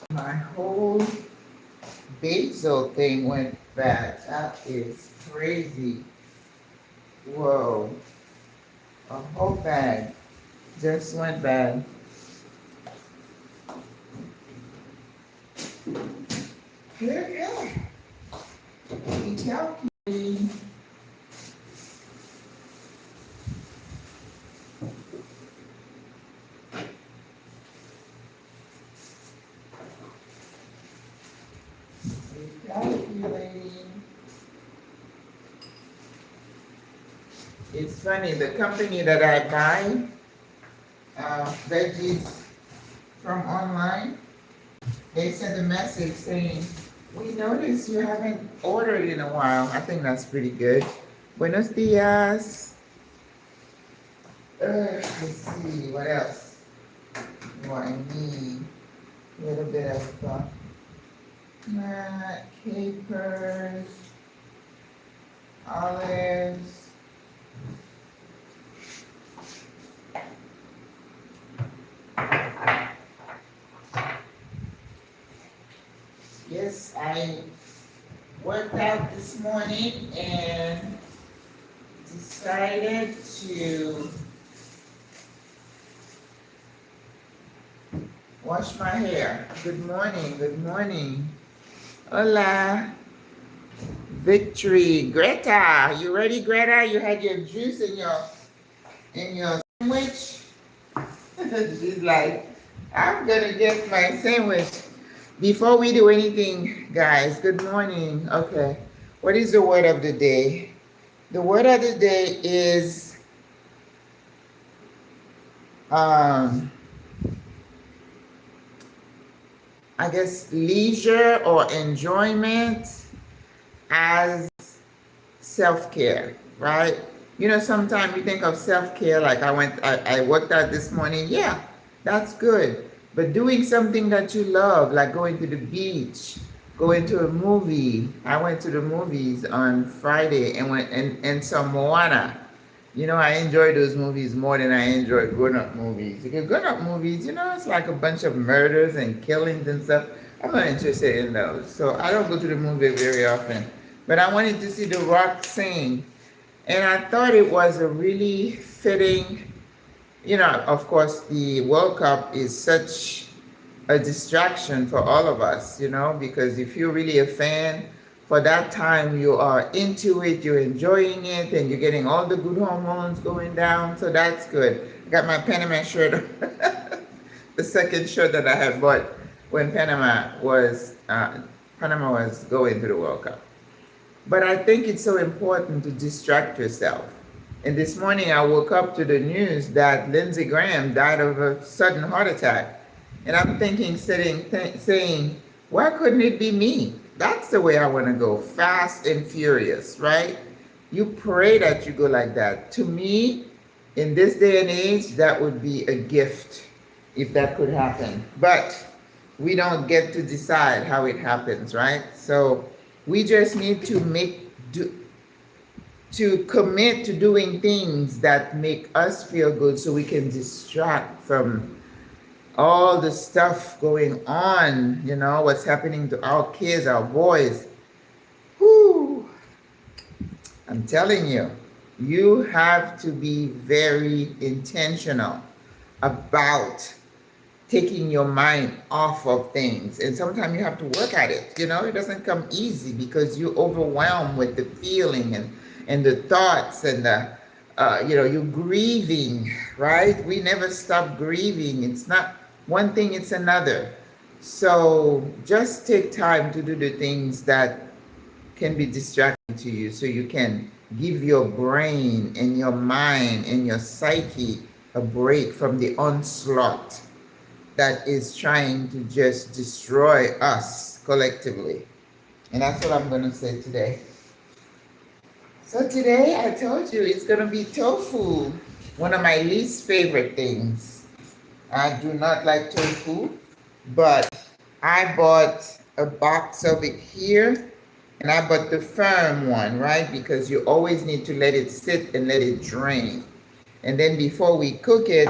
My whole basil thing went bad. That is crazy. Whoa. A whole bag just went bad. Yeah. Be calculating. Be calculating. It's funny, the company that I buy veggies from online, they sent a message saying, we noticed you haven't ordered in a while. I think that's pretty good. Buenos dias. Let's see, what else do I need? A little bit of capers, olives. Yes, I worked out this morning and decided to wash my hair. Good morning, good morning. Hola. Victory. Greta, you ready, Greta? You had your juice in your sandwich? She's like, I'm gonna get my sandwich. Before we do anything, guys, good morning. Okay, what is the word of the day? The word of the day is I guess leisure or enjoyment as self-care, right? You know, sometimes we think of self-care like I worked out this morning. Yeah, that's good. But doing something that you love, like going to the beach, going to a movie. I went to the movies on Friday and saw Moana. You know, I enjoy those movies more than I enjoy grown-up movies. Because grown-up movies, you know, it's like a bunch of murders and killings and stuff. I'm not interested in those. So I don't go to the movie very often. But I wanted to see The Rock sing. And I thought it was a really fitting, you know, of course, the World Cup is such a distraction for all of us, you know, because if you're really a fan, for that time you are into it, you're enjoying it, and you're getting all the good hormones going down, so that's good. I got my Panama shirt, the second shirt that I had bought when Panama was going to the World Cup. But I think it's so important to distract yourself. And this morning I woke up to the news that Lindsey Graham died of a sudden heart attack. And I'm thinking, saying, why couldn't it be me? That's the way I want to go, fast and furious, right? You pray that you go like that. To me, in this day and age, that would be a gift if that could happen. But we don't get to decide how it happens, right? So we just need to commit to doing things that make us feel good so we can distract from all the stuff going on, you know, what's happening to our kids, our boys. Whew. I'm telling you, you have to be very intentional about taking your mind off of things. And sometimes you have to work at it, you know, it doesn't come easy because you're overwhelmed with the feeling and the thoughts and the, you know, you're grieving, right? We never stop grieving. It's not one thing, it's another. So just take time to do the things that can be distracting to you so you can give your brain and your mind and your psyche a break from the onslaught that is trying to just destroy us collectively. And that's what I'm going to say today. So today I told you it's going to be tofu, one of my least favorite things. I do not like tofu, but I bought a box of it here, and I bought the firm one, right? Because you always need to let it sit and let it drain. And then before we cook it,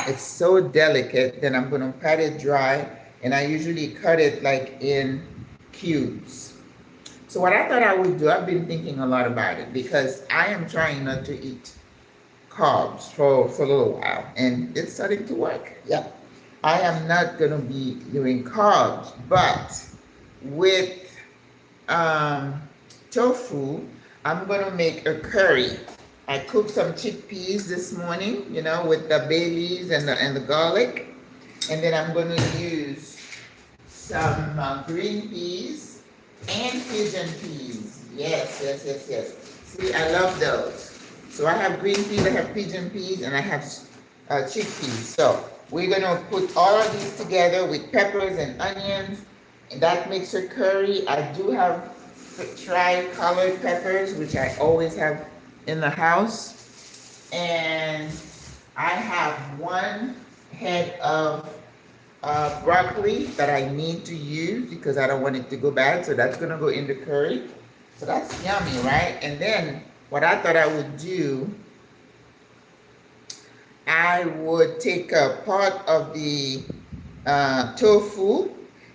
it's so delicate, then I'm gonna pat it dry and I usually cut it like in cubes. So what I thought I would do, I've been thinking a lot about it because I am trying not to eat carbs for a little while, and it's starting to work. Yeah. I am not going to be doing carbs, but with tofu, I'm going to make a curry. I cooked some chickpeas this morning, you know, with the bay leaves and the garlic. And then I'm going to use some green peas and pigeon peas. Yes, yes, yes, yes. See, I love those. So I have green peas, I have pigeon peas, and I have chickpeas. So we're going to put all of these together with peppers and onions, and that makes a curry. I do have tri-colored peppers, which I always have in the house. And I have one head of broccoli that I need to use because I don't want it to go bad. So that's going to go in the curry. So that's yummy, right? And then what I thought I would do, I would take a part of the tofu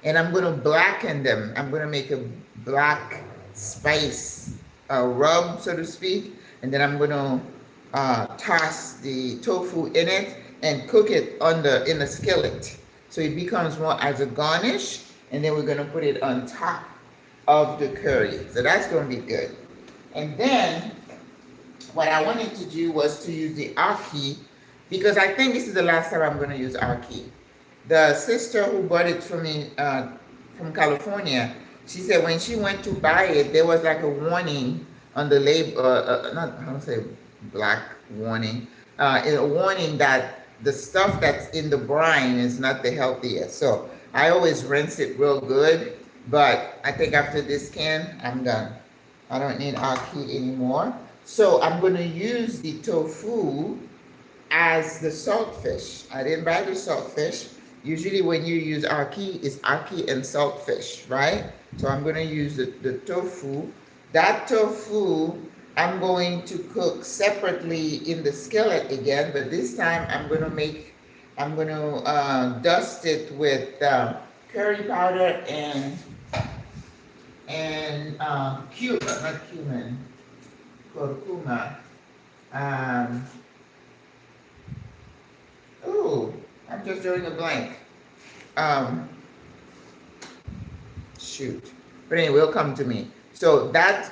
and I'm going to blacken them. I'm going to make a black spice rub, so to speak. And then I'm going to toss the tofu in it and cook it in the skillet. So it becomes more as a garnish. And then we're going to put it on top of the curry. So that's going to be good. And then what I wanted to do was to use the ackee, because I think this is the last time I'm going to use ackee. The sister who bought it for me from California, she said when she went to buy it, there was like a warning on the label, not, I don't say black warning, a warning that the stuff that's in the brine is not the healthiest. So I always rinse it real good, but I think after this can, I'm done. I don't need ackee anymore. So I'm going to use the tofu as the saltfish. I didn't buy the saltfish. Usually when you use ackee, it's ackee and saltfish, right? So I'm going to use the tofu. That tofu, I'm going to cook separately in the skillet again, but this time I'm going to dust it with curry powder and curcuma. I'm just drawing a blank. Shoot. But anyway, it'll come to me. So that's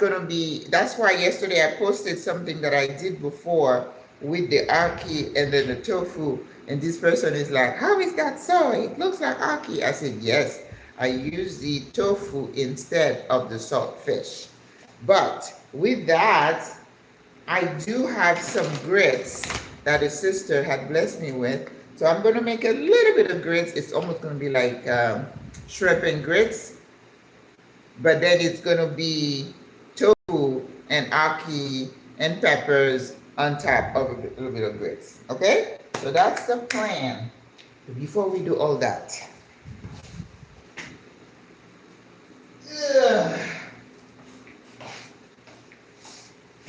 why yesterday I posted something that I did before with the ackee and then the tofu. And this person is like, how is that so? It looks like ackee. I said, yes, I use the tofu instead of the saltfish. But with that, I do have some grits that a sister had blessed me with. So I'm going to make a little bit of grits. It's almost going to be like shrimp and grits. But then it's going to be tofu and ackee and peppers on top of a little bit of grits. Okay? So that's the plan. But before we do all that,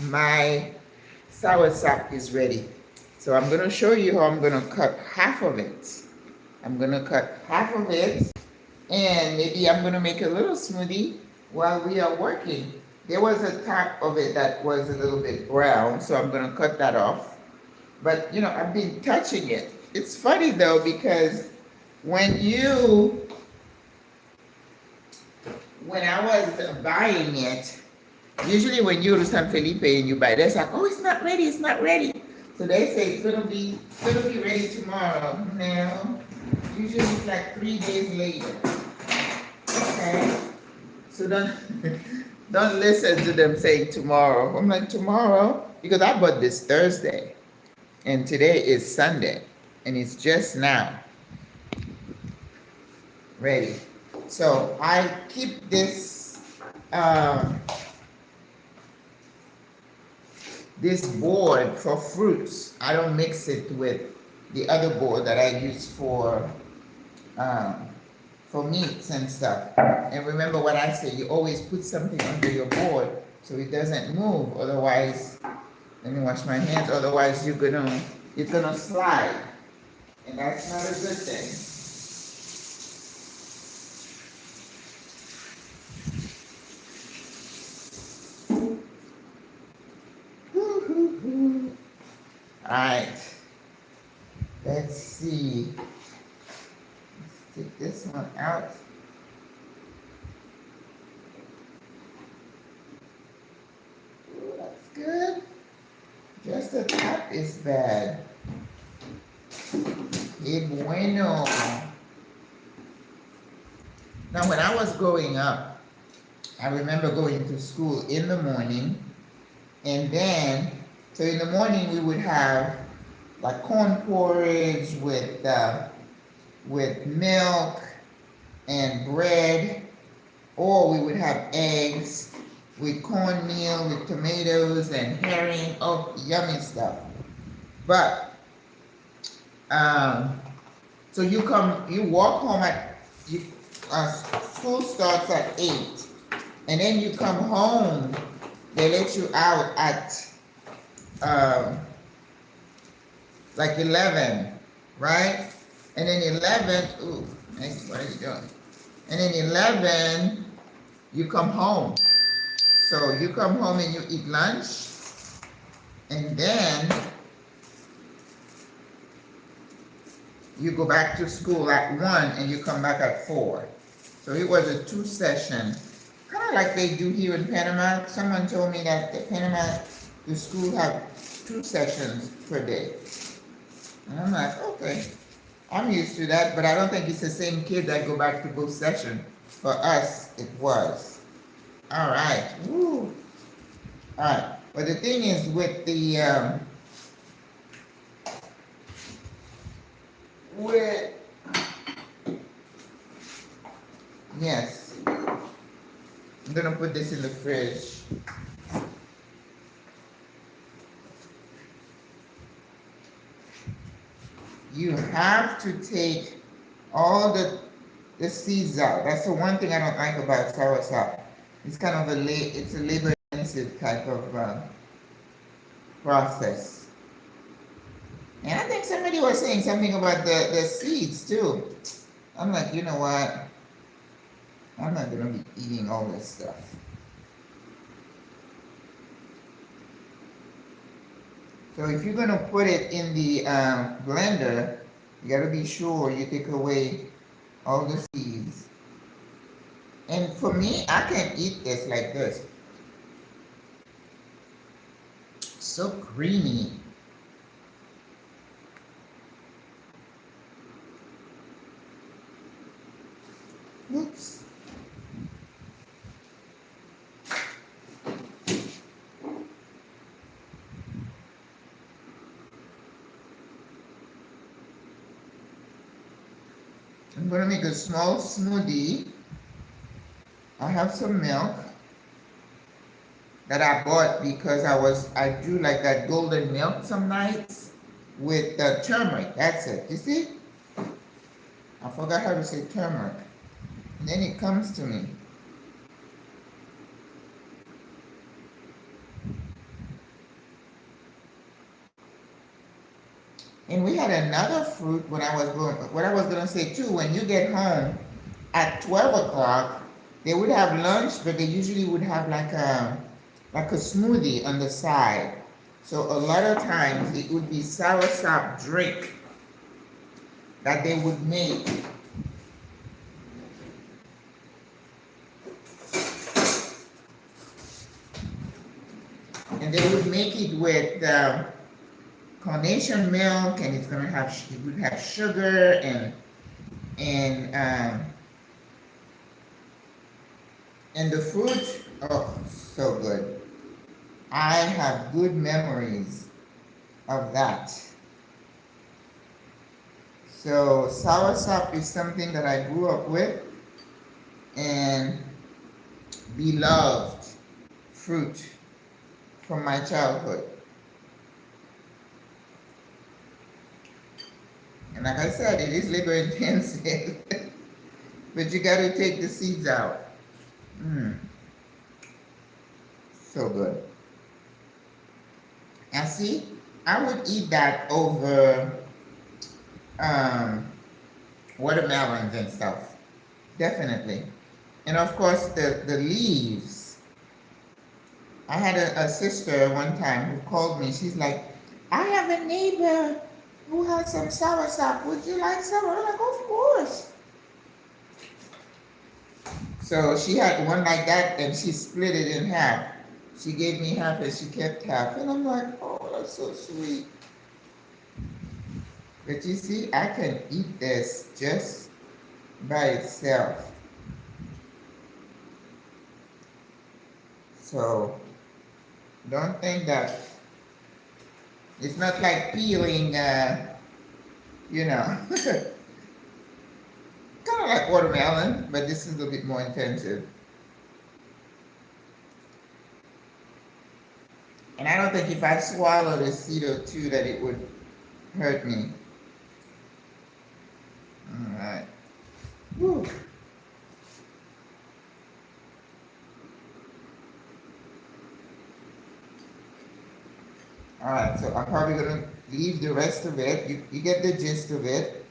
my soursop is ready. So I'm going to show you how I'm going to cut half of it. I'm going to cut half of it, and maybe I'm going to make a little smoothie while we are working. There was a top of it that was a little bit brown, so I'm going to cut that off. But, you know, I've been touching it. It's funny, though, because when I was buying it, usually when you go to San Felipe and you buy it, they're like, oh, it's not ready, it's not ready. So they say it's gonna be ready tomorrow. No, usually it's like 3 days later. Okay, so don't listen to them saying tomorrow. I'm like, tomorrow, because I bought this Thursday, and today is Sunday, and it's just now ready. So I keep this this board for fruits. I don't mix it with the other board that I use for meats and stuff. And remember what I say, you always put something under your board so it doesn't move. Otherwise, let me wash my hands, otherwise it's gonna slide. And that's not a good thing. right. Let's see. Let's take this one out. Ooh, that's good. Just the top is bad. Que bueno. Now, when I was growing up, I remember going to school in the morning, and then, so in the morning we would have like corn porridge with milk and bread, or we would have eggs with cornmeal, with tomatoes and herring. Oh, yummy stuff. But so you walk home school starts at 8, and then you come home. They let you out at like 11, right? And then 11, ooh, nice, what are you doing? And then 11, you come home. So you come home and you eat lunch, and then you go back to school at 1 and you come back at 4. So it was a 2 session, kind of like they do here in Panama. Someone told me that the Panama, the school have 2 sessions per day. And I'm like, okay, I'm used to that, but I don't think it's the same kid that go back to both sessions. For us, it was. All right, woo. All right, but the thing is with the, yes, I'm gonna put this in the fridge. You have to take all the seeds out. That's the one thing I don't like about soursop. It's kind of it's a labor-intensive type of process. And I think somebody was saying something about the seeds too. I'm like, you know what? I'm not gonna be eating all this stuff. So if you're gonna put it in the blender, you gotta be sure you take away all the seeds. And for me, I can eat this like this. So creamy. Oops. I'm going to make a small smoothie. I have some milk that I bought because I do like that golden milk some nights with turmeric. That's it. You see? I forgot how to say turmeric. And then it comes to me. And we had another fruit what I was going to say too, when you get home at 12 o'clock, they would have lunch, but they usually would have like a smoothie on the side. So a lot of times it would be soursop drink that they would make. And they would make it with carnation milk, and it would have sugar and the fruit. Oh, so good. I have good memories of that. So soursop is something that I grew up with and beloved fruit from my childhood. And like I said, it is labor intensive, but you got to take the seeds out. So good. And see, I would eat that over watermelons and stuff, definitely. And of course, the leaves. I had a sister one time who called me. She's like, I have a neighbor who has some soursop. Would you like some? I'm like, of course. So she had one like that and she split it in half. She gave me half and she kept half. And I'm like, oh, that's so sweet. But you see, I can eat this just by itself. So don't think that it's not like peeling, you know, kind of like watermelon, but this is a bit more intensive. And I don't think if I swallowed a seed or two that it would hurt me. All right. Woo. All right, so I'm probably gonna leave the rest of it. You get the gist of it.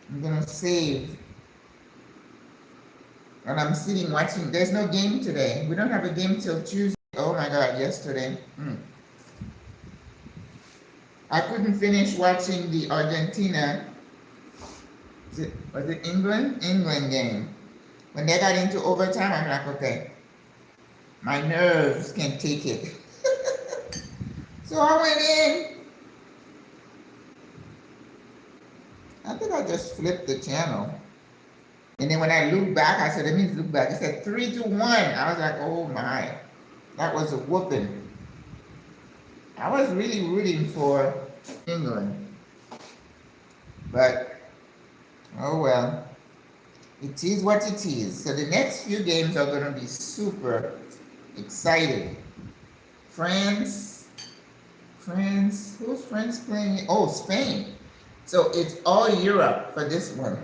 I'm gonna save. And I'm sitting watching. There's no game today. We don't have a game till Tuesday. Oh my God, yesterday. I couldn't finish watching the Argentina, was it England game. When they got into overtime, I'm like, okay, my nerves can take it. So I went in. I think I just flipped the channel. And then when I looked back, I said, let me look back. It said 3-1. I was like, oh my, that was a whooping. I was really rooting for England. But, oh well, it is what it is. So the next few games are going to be super exciting. France, who's France playing? Oh, Spain. So it's all Europe for this one.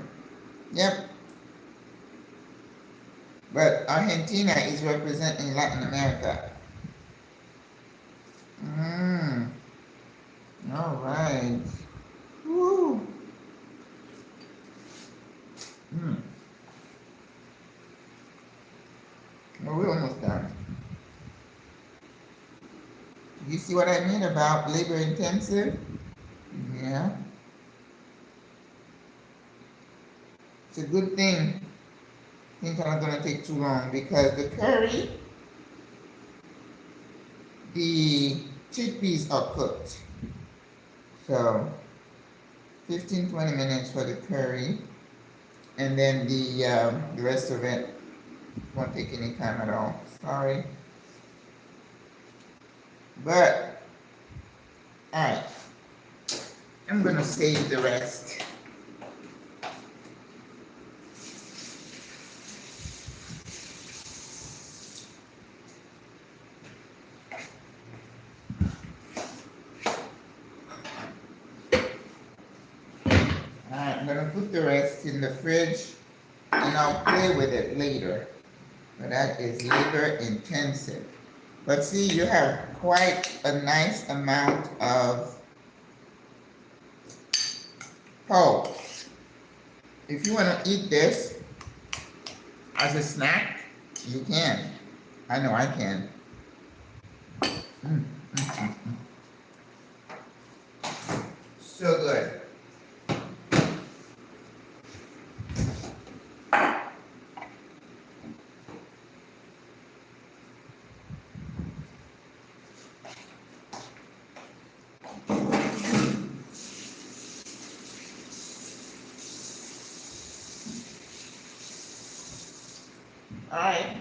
Yep. But Argentina is representing Latin America. All right. Woo. Well, we're almost done. You see what I mean about labor intensive? Yeah. It's a good thing. Things are not going to take too long because the curry, the chickpeas are cooked. So 15-20 minutes for the curry, and then the rest of it won't take any time at all. Sorry. But, all right, I'm going to save the rest. I'm going to put the rest in the fridge and I'll play with it later. But that is labor intensive. But see, you have quite a nice amount of pulp. If you want to eat this as a snack, you can. I know I can. So good. Alright,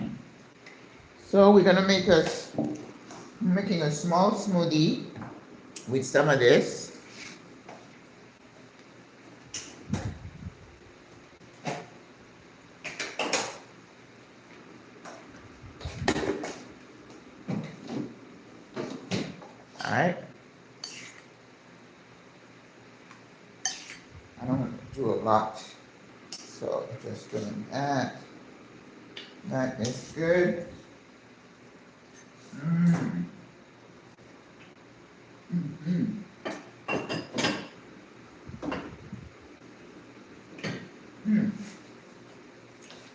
so we're gonna make making a small smoothie with some of this. Alright, I don't want to do a lot, so just doing that. That is good.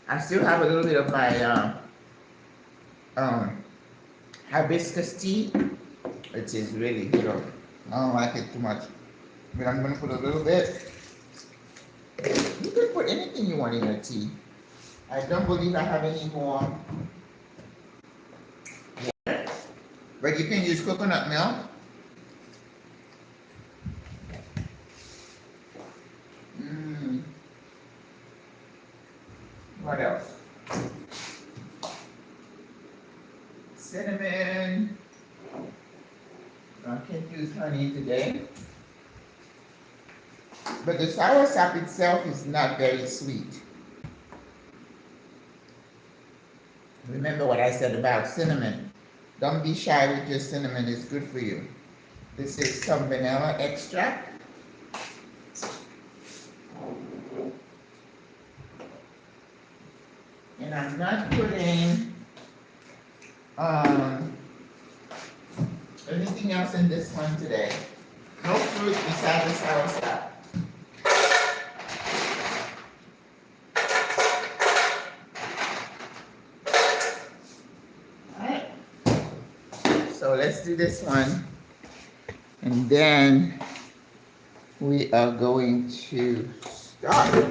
I still have a little bit of my hibiscus tea, which is really good. I don't like it too much. But I'm gonna put a little bit. You can put anything you want in your tea. I don't believe I have any more. But you can use coconut milk. What else? Cinnamon. I can't use honey today. But the soursop itself is not very sweet. Remember what I said about cinnamon. Don't be shy with your cinnamon, it's good for you. This is some vanilla extract. And I'm not putting anything else in this one today. No fruit besides the soursop. Alright. So let's do this one. And then we are going to start.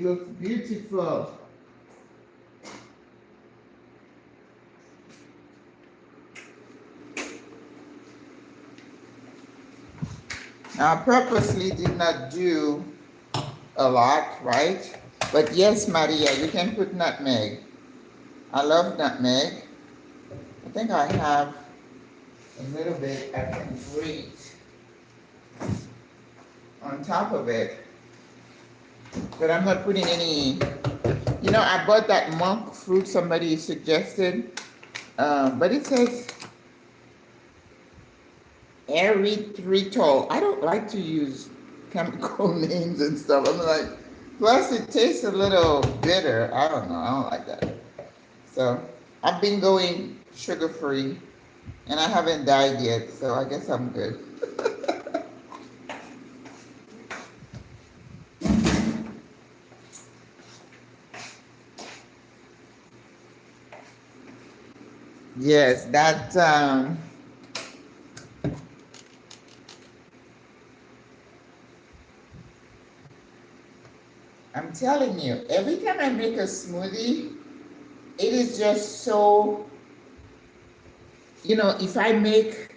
Looks beautiful. Now, I purposely did not do a lot, right? But yes, Maria, you can put nutmeg. I love nutmeg. I think I have a little bit I can grate on top of it. But I'm not putting any, you know, I bought that monk fruit somebody suggested, but it says erythritol. I don't like to use chemical names and stuff. I'm like, plus it tastes a little bitter. I don't know, I don't like that. So I've been going sugar-free and I haven't died yet, so I guess I'm good. Yes, that, I'm telling you, every time I make a smoothie, it is just so, you know, if I make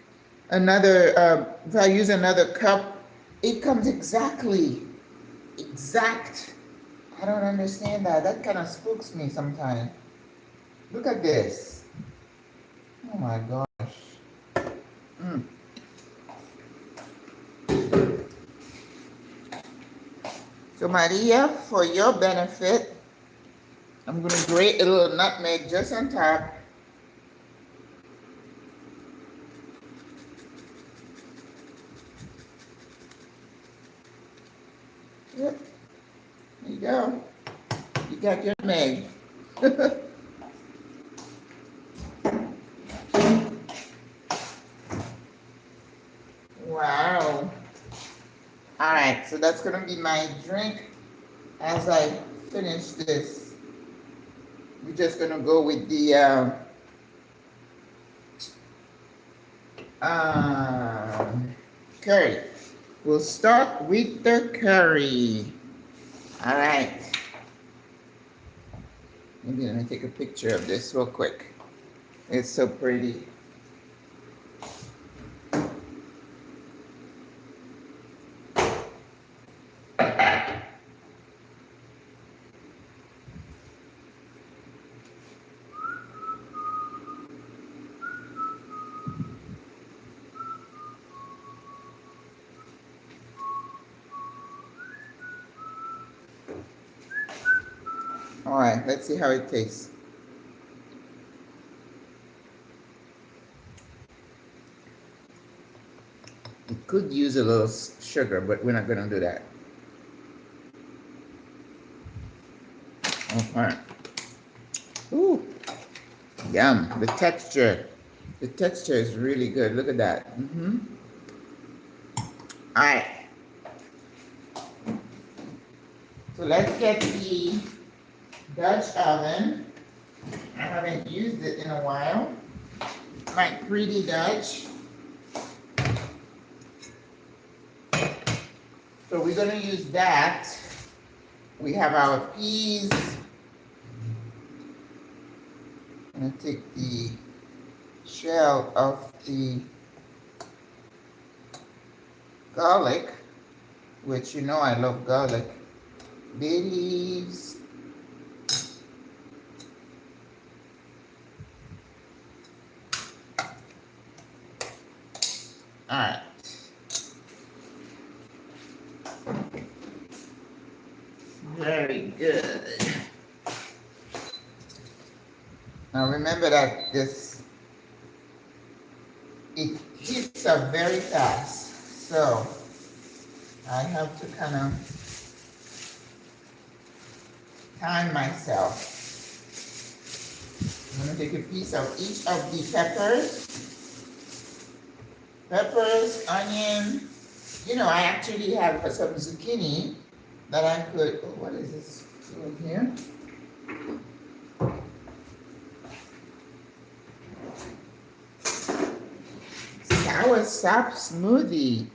another, if I use another cup, it comes exact. I don't understand that. That kind of spooks me sometimes. Look at this. Oh my gosh. So Maria, for your benefit, I'm going to grate a little nutmeg just on top. Yep. There you go. You got your nutmeg. Wow. All right, so that's going to be my drink as I finish this. We're just going to go with the curry. We'll start with the curry. All right. Maybe let me take a picture of this real quick. It's so pretty. All right, let's see how it tastes. It could use a little sugar, but we're not going to do that. Okay. Ooh, yum. The texture is really good. Look at that. All right. So let's get the Dutch oven. I haven't used it in a while. My pretty Dutch. So we're going to use that. We have our peas. I'm going to take the shell of the garlic, which you know I love garlic. Bay leaves. All right. Very good. Now remember that it heats up very fast, so I have to kind of time myself. I'm going to take a piece of each of the peppers, onion. You know, I actually have some zucchini that I could, oh, what is this over here? Sour sap smoothie.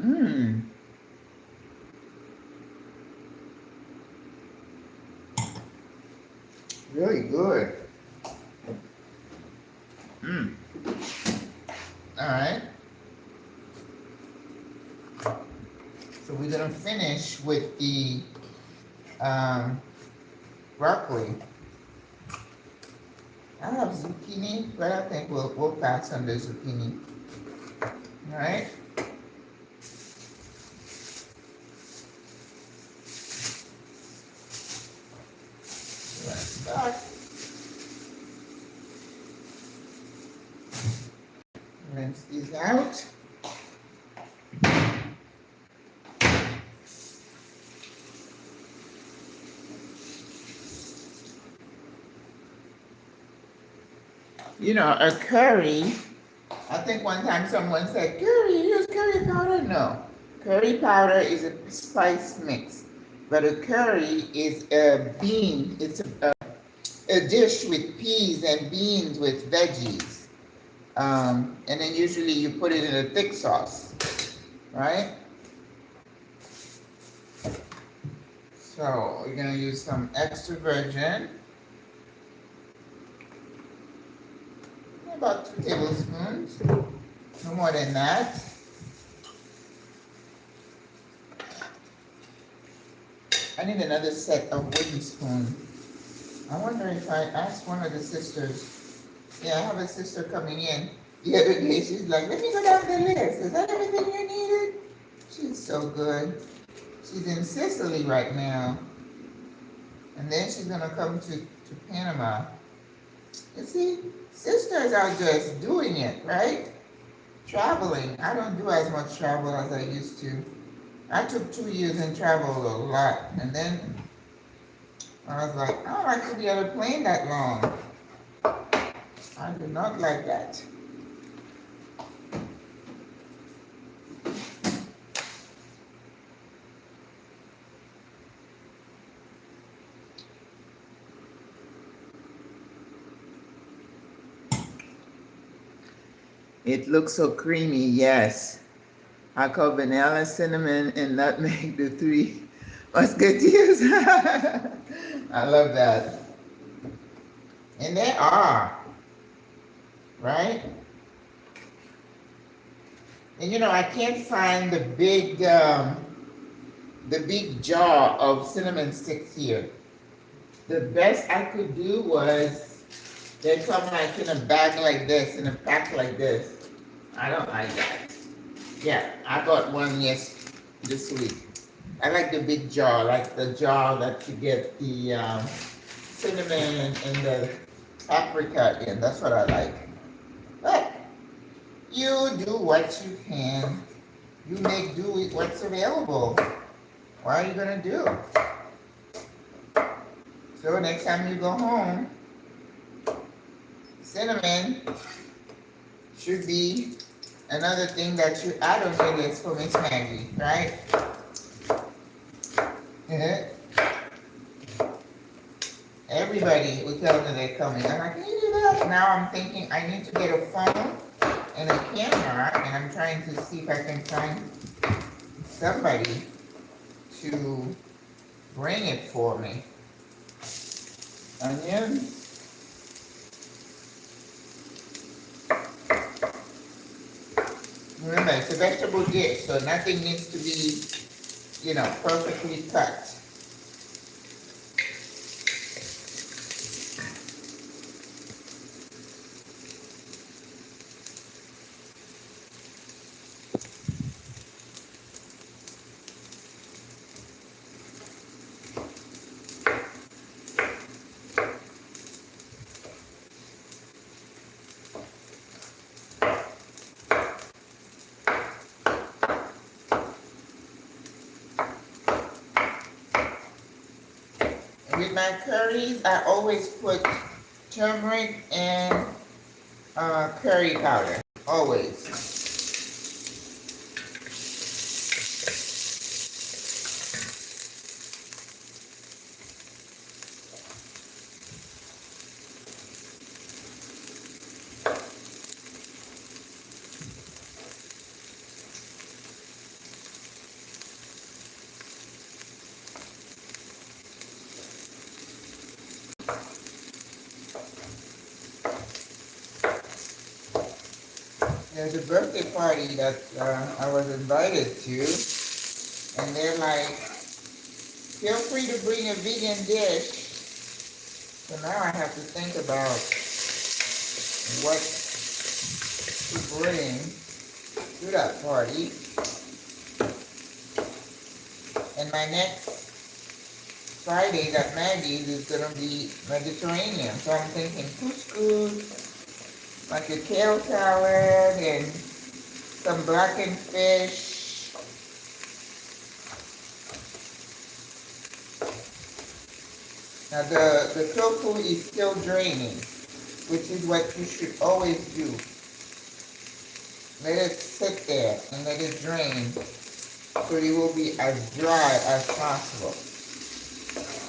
Really good. All right. So we're gonna finish with the broccoli. I have zucchini, but I think we'll pass on the zucchini. All right. Back. Rinse these out. You know, a curry, I think one time someone said, curry, use curry powder? No. Curry powder is a spice mix, but a curry is a bean. It's a dish with peas and beans with veggies. And then usually you put it in a thick sauce, right? So we're gonna use some extra virgin. About 2 tablespoons, no more than that. I need another set of wooden spoon. I wonder if I asked one of the sisters. Yeah, I have a sister coming in the other day. She's like, let me go down the list. Is that everything you needed? She's so good. She's in Sicily right now. And then she's gonna come to Panama. You see, sisters are just doing it, right? Traveling. I don't do as much travel as I used to. I took 2 years and traveled a lot. And then I was like, I don't like to be on a plane that long. I do not like that. It looks so creamy, yes. I call vanilla, cinnamon, and nutmeg the three musketeers. I love that. And they are, right? And you know, I can't find the big jar of cinnamon sticks here. The best I could do was they come like in a bag like this, in a pack like this. I don't like that. Yeah, I bought one this week. I like the big jar, like the jar that you get the cinnamon and the paprika in. That's what I like. But you do what you can. You make do with what's available. What are you gonna do? So next time you go home, cinnamon should be another thing that you add on your list for Miss Maggie, right? Everybody will tell me they're coming. I'm like, can you do that? Now I'm thinking I need to get a phone and a camera, and I'm trying to see if I can find somebody to bring it for me. Onions. Remember, it's a vegetable dish, so nothing needs to be, you know, perfectly cut. With my curries, I always put turmeric and curry powder, always. There's a birthday party that I was invited to, and they're like, feel free to bring a vegan dish. So now I have to think about what to bring to that party. And my next Friday at Maggie's is going to be Mediterranean. So I'm thinking couscous, like a kale salad, and some blackened fish. Now the tofu is still draining, which is what you should always do. Let it sit there and let it drain so it will be as dry as possible.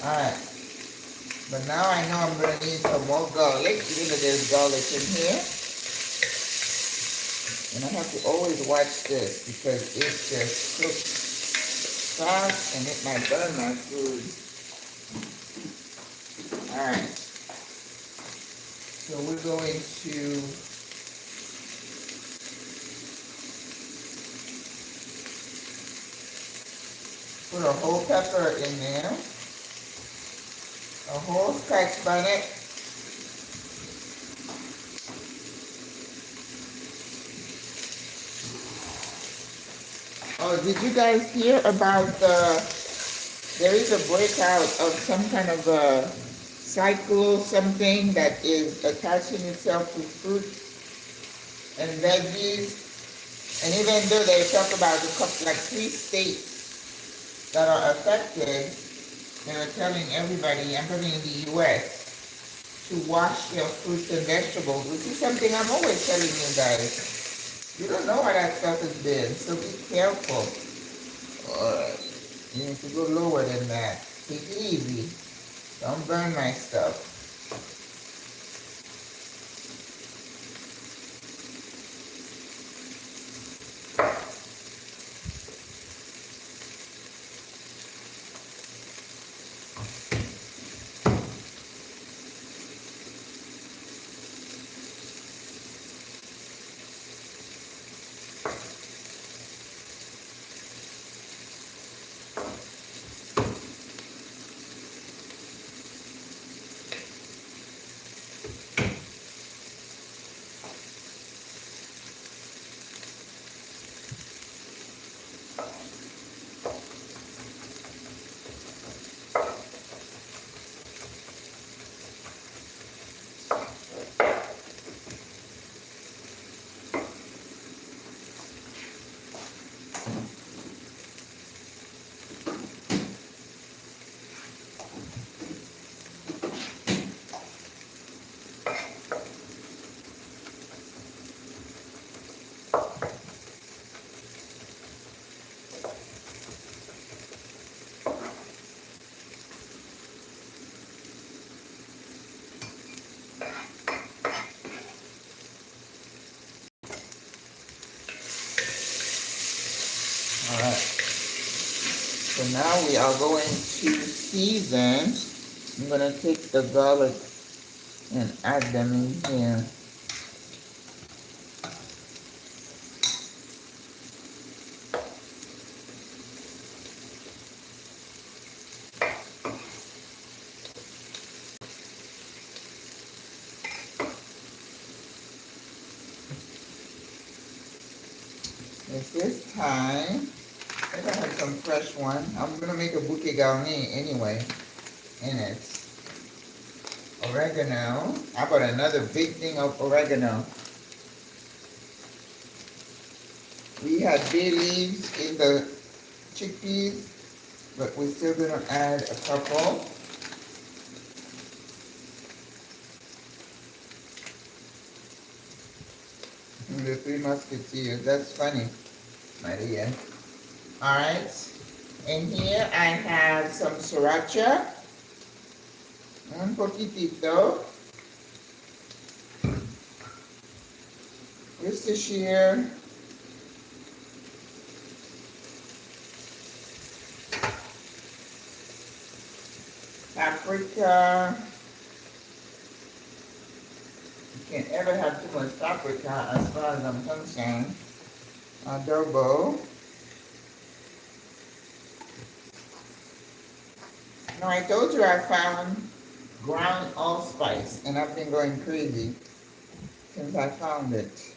Alright. But now I know I'm going to need some more garlic, even though there's garlic in here. And I have to always watch this because it just cooks fast and it might burn my food. Alright. So we're going to put a whole pepper in there. A whole scotch bonnet. Oh, did you guys hear about there is a breakout of some kind of a cycle, something that is attaching itself to fruits and veggies? And even though they talk about like 3 states that are affected, they were telling everybody, I'm talking in the U.S., to wash your fruits and vegetables, which is something I'm always telling you guys. You don't know what that stuff has been, so be careful. You need to go lower than that. Take it easy. Don't burn my stuff. All right. So now we are going to season. I'm going to take the garlic and add them in here. This is thyme. I think I have some fresh one. I'm gonna make a bouquet garni anyway in it. Oregano. I bought another big thing of oregano. We had bay leaves in the chickpeas, but we're still gonna add a couple. And the Three Musketeers. That's funny, Maria. All right. And here I have some sriracha. Un poquitito. Worcestershire. Paprika. You can't ever have too much paprika as far as I'm concerned. Adobo. Now I told you I found ground allspice and I've been going crazy since I found it.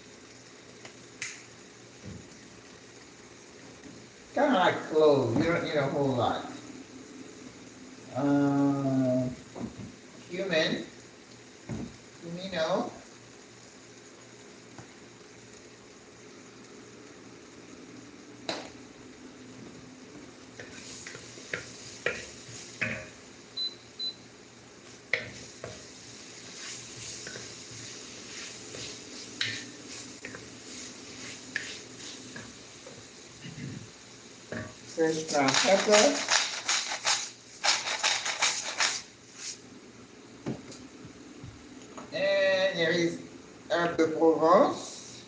Kind of like cloves, you don't need a whole lot. Cumin, cumino. Fresh ground pepper. And there is herbe de Provence.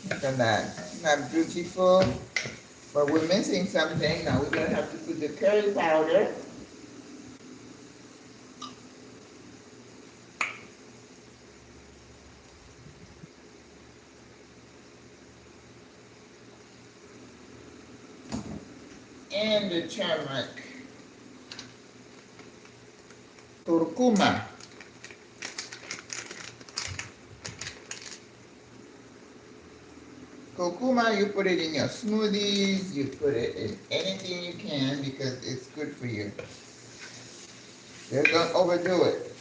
Look at that. Isn't that beautiful? But we're missing something. Now we're going to have to put the curry powder. And the turmeric. Curcuma. Curcuma, you put it in your smoothies, you put it in anything you can because it's good for you. Just don't overdo it.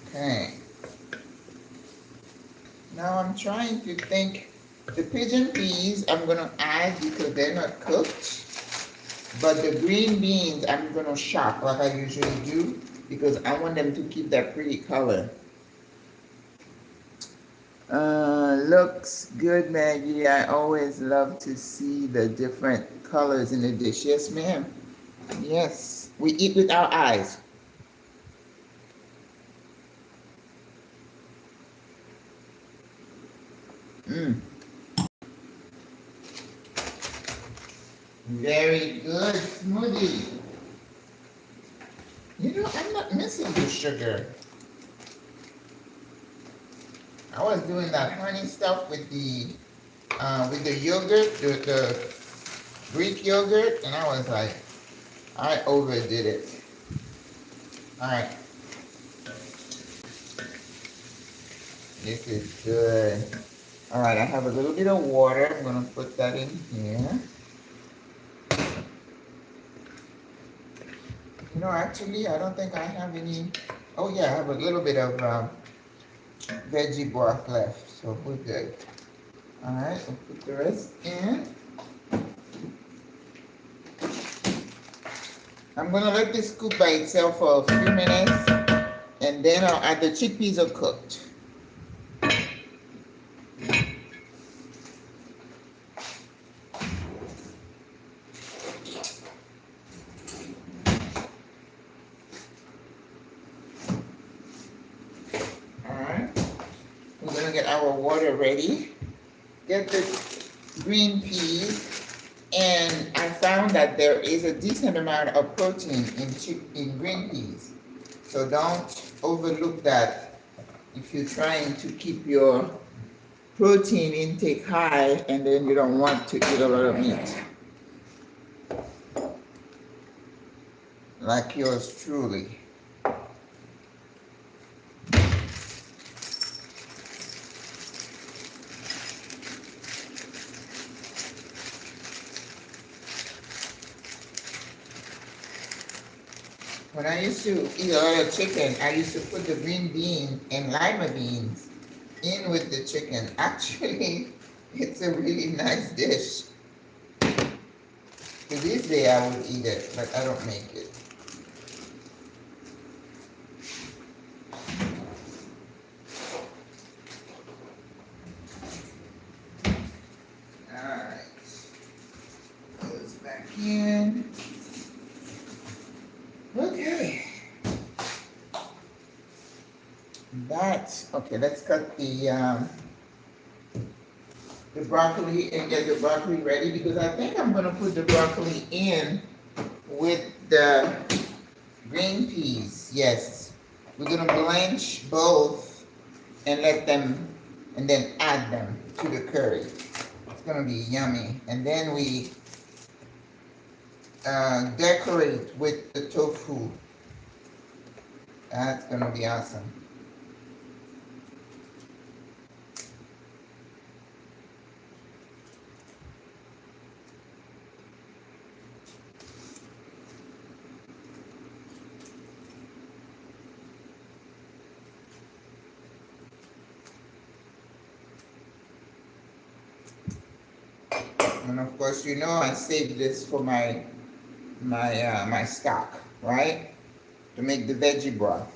Okay. Now I'm trying to think. The pigeon peas I'm going to add because they're not cooked. But the green beans I'm going to chop like I usually do because I want them to keep that pretty color. Looks good, Maggie. I always love to see the different colors in the dish. Yes, ma'am. Yes. We eat with our eyes. Very good smoothie. You know, I'm not missing the sugar. I was doing that honey stuff with the yogurt, the Greek yogurt, and I was like, I overdid it. All right. This is good. All right, I have a little bit of water. I'm gonna put that in here. You know, actually, I don't think I have any. Oh yeah, I have a little bit of veggie broth left, so we're good. All right, we'll put the rest in. I'm gonna let this cook by itself for a few minutes, and then I'll add the chickpeas are cooked. gonna get our water ready. Get the green peas, and I found that there is a decent amount of protein in green peas. So don't overlook that if you're trying to keep your protein intake high and then you don't want to eat a lot of meat. Like yours truly. When I used to eat a lot of chicken, I used to put the green bean and lima beans in with the chicken. Actually, it's a really nice dish. To this day, I would eat it, but I don't make it. Alright. Goes back in. Okay. That's okay. Let's cut the broccoli and get the broccoli ready, because I think I'm gonna put the broccoli in with the green peas. Yes, we're gonna blanch both and let them, and then add them to the curry. It's gonna be yummy. And then we decorate with the tofu. That's gonna be awesome. And of course, you know, I saved this for my stock, right? To make the veggie broth.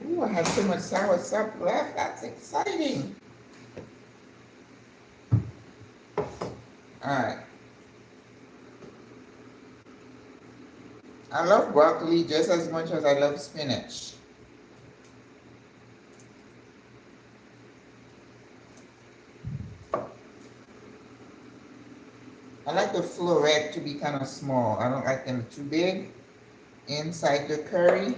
Ooh, I have so much sour sap left. That's exciting. All right. I love broccoli just as much as I love spinach. I like the floret to be kind of small. I don't like them too big inside the curry.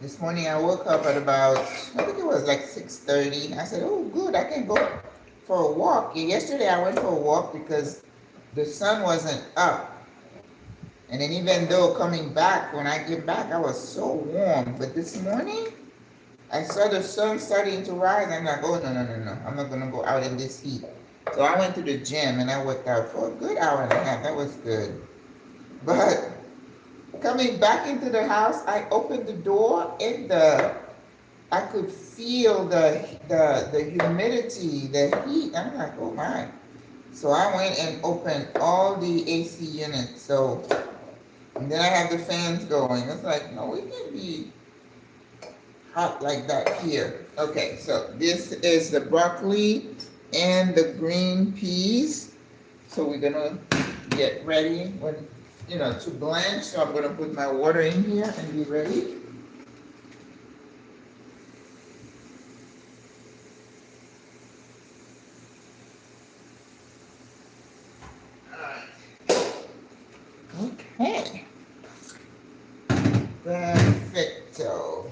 This morning I woke up at about, I think it was like 6:30. I said, oh good, I can go for a walk. Yesterday I went for a walk because the sun wasn't up. And then even though coming back, when I get back, I was so warm. But this morning, I saw the sun starting to rise. I'm like, oh, no. I'm not going to go out in this heat. So I went to the gym and I worked out for a good hour and a half. That was good. But coming back into the house, I opened the door and I could feel the humidity, the heat. I'm like, oh my. So I went and opened all the AC units. So, and then I have the fans going. It's like, no, we can't be hot like that here. Okay, so this is the broccoli and the green peas. So we're gonna get ready to blanch. So I'm gonna put my water in here and be ready. Okay. Perfecto.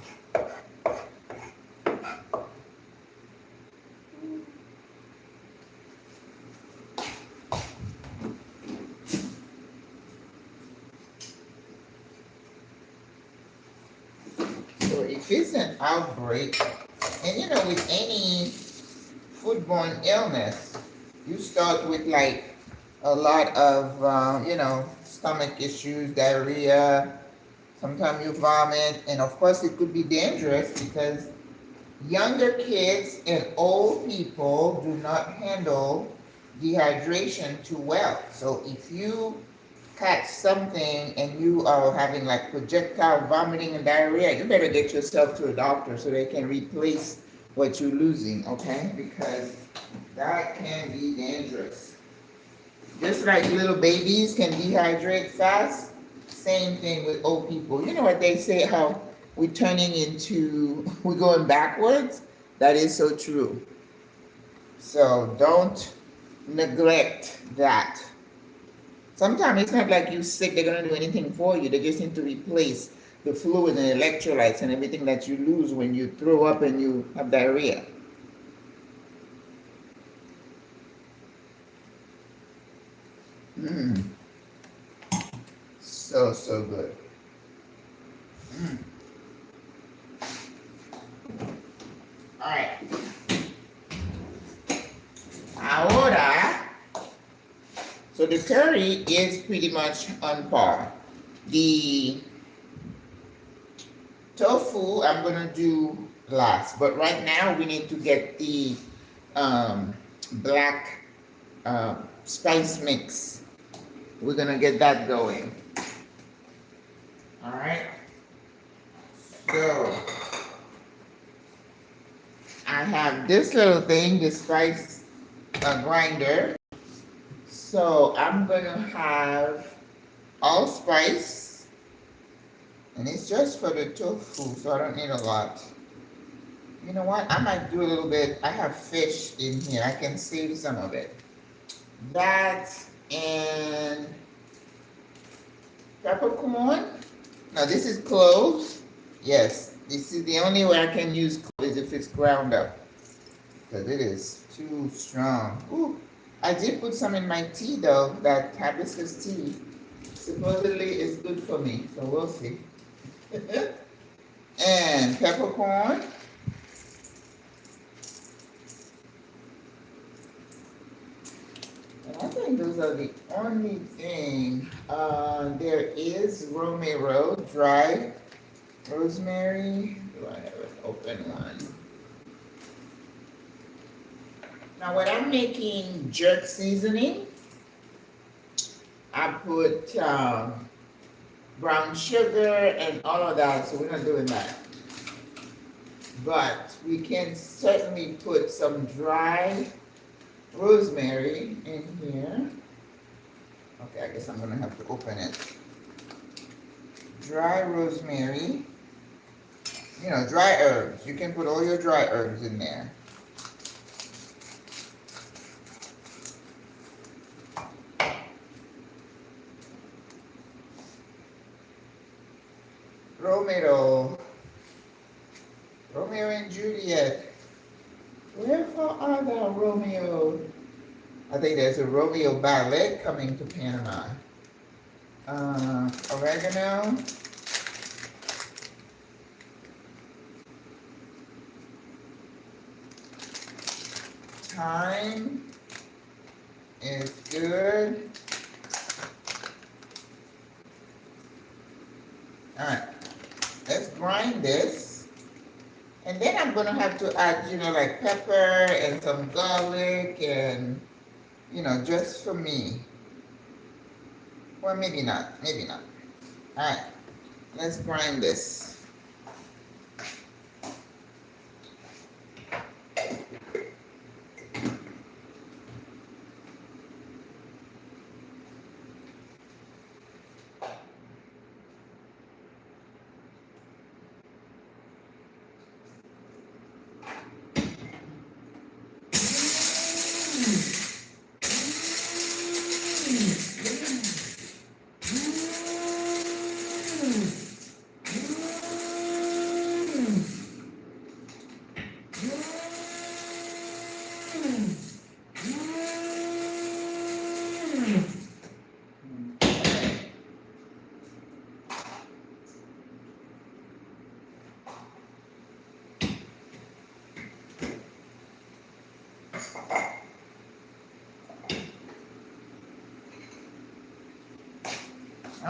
So if it's an outbreak, and with any foodborne illness. You start with like a lot of, stomach issues, diarrhea. Sometimes you vomit, and of course it could be dangerous because younger kids and old people do not handle dehydration too well. So if you catch something and you are having like projectile vomiting and diarrhea, you better get yourself to a doctor so they can replace what you're losing, okay? Because that can be dangerous. Just like little babies can dehydrate fast, same thing with old people. You know what they say, how we're we're going backwards? That is so true. So don't neglect that. Sometimes it's not like you're sick, they're going to do anything for you. They just need to replace the fluid and electrolytes and everything that you lose when you throw up and you have diarrhea. So good. All right. Ahora, so the curry is pretty much on par. The tofu I'm gonna do last, but right now we need to get the black spice mix. We're gonna get that going. All right. So I have this little thing, this spice grinder. So I'm gonna have allspice, and it's just for the tofu, so I don't need a lot. You know what? I might do a little bit. I have fish in here. I can save some of it. That and peppercorn. Now this is cloves. Yes, this is the only way I can use cloves is if it's ground up, because it is too strong. Ooh, I did put some in my tea though. That hibiscus tea supposedly is good for me, so we'll see. And peppercorn. And I think those are the only thing. There is romero, dry rosemary. Do I have an open one? Now when I'm making jerk seasoning, I put brown sugar and all of that, so we're not doing that. But we can certainly put some dry rosemary in here. Okay, I guess I'm gonna have to open it. Dry rosemary. You know, dry herbs. You can put all your dry herbs in there. Romero and Juliet. Wherefore are thou, Romeo? I think there's a Romeo ballet coming to Panama. Oregano. Thyme is good. All right, let's grind this. And then I'm gonna have to add, like pepper and some garlic and, just for me. Well, maybe not. All right, let's grind this.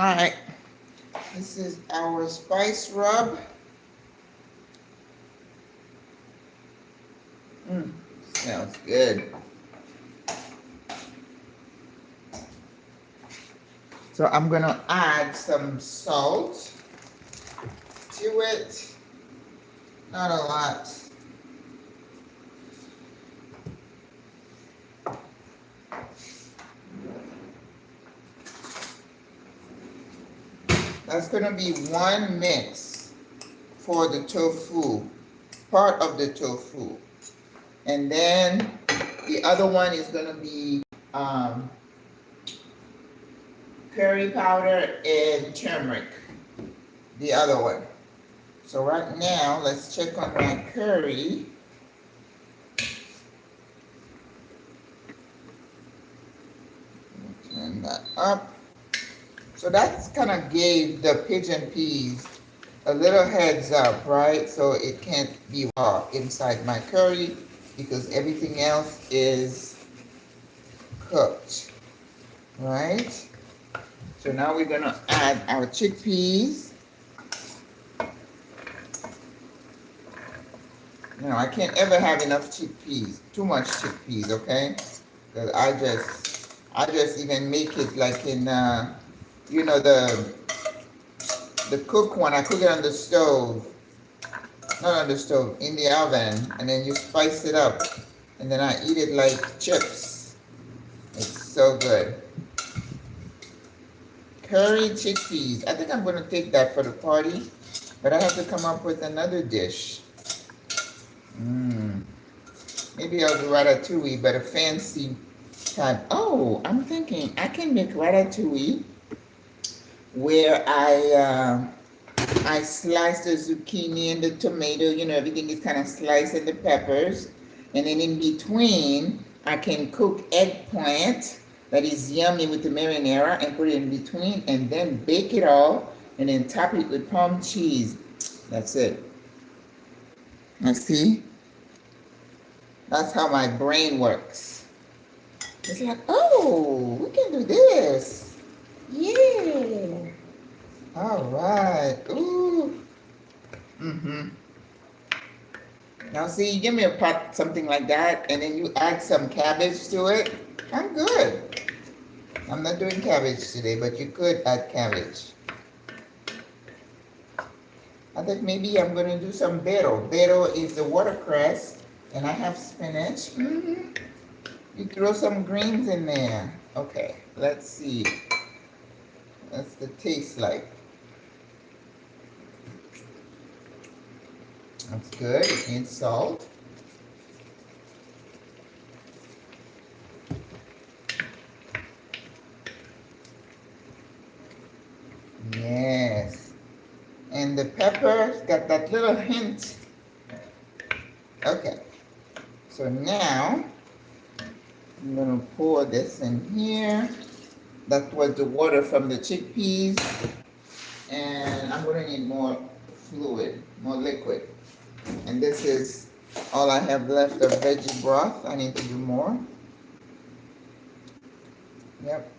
right, this is our spice rub. Smells good. So I'm gonna add some salt to it. Not a lot. That's gonna be one mix for the tofu, part of the tofu. And then the other one is gonna be curry powder and turmeric, the other one. So right now, let's check on my curry. Turn that up. So that's kind of gave the pigeon peas a little heads up, right? So it can't be raw inside my curry because everything else is cooked, right? So now we're gonna add our chickpeas. Now I can't ever have enough chickpeas, too much chickpeas, okay? Because I just even make it like in, you know, the cook one. I cook it on the stove, not on the stove, in the oven, and then you spice it up, and then I eat it like chips. It's so good. Curry chickpeas. I think I'm gonna take that for the party, but I have to come up with another dish. Maybe I'll do ratatouille, but a fancy type. Oh, I'm thinking I can make ratatouille where I slice the zucchini and the tomato, you know, everything is kind of sliced, and the peppers. And then in between, I can cook eggplant that is yummy with the marinara and put it in between, and then bake it all and then top it with palm cheese. That's it. Let's see. That's how my brain works. It's like, oh, we can do this. Yeah. All right. Ooh. Now see, you give me a pot, something like that, and then you add some cabbage to it. I'm good. I'm not doing cabbage today, but you could add cabbage. I think maybe I'm going to do some bero. Bero is the watercress. And I have spinach. You throw some greens in there. Okay, let's see. What's the taste like? That's good. It needs salt. Yes. And the pepper's got that little hint. Okay. So now, I'm going to pour this in here. That was the water from the chickpeas. And I'm going to need more fluid, more liquid. And this is all I have left of veggie broth. I need to do more. Yep.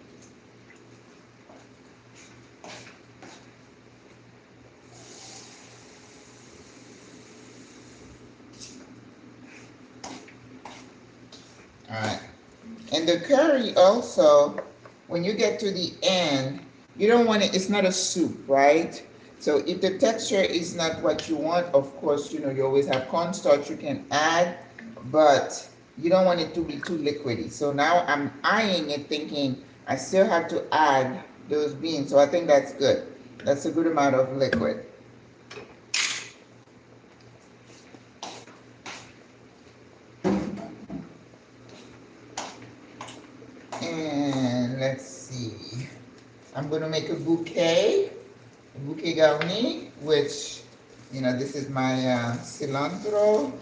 All right. And the curry also, when you get to the end, you don't want it, it's not a soup, right? So if the texture is not what you want, of course, you know, you always have cornstarch you can add, but you don't want it to be too liquidy. So now I'm eyeing it thinking I still have to add those beans. So I think that's good. That's a good amount of liquid. And let's see. I'm going to make a bouquet garni, which, you know, this is my cilantro.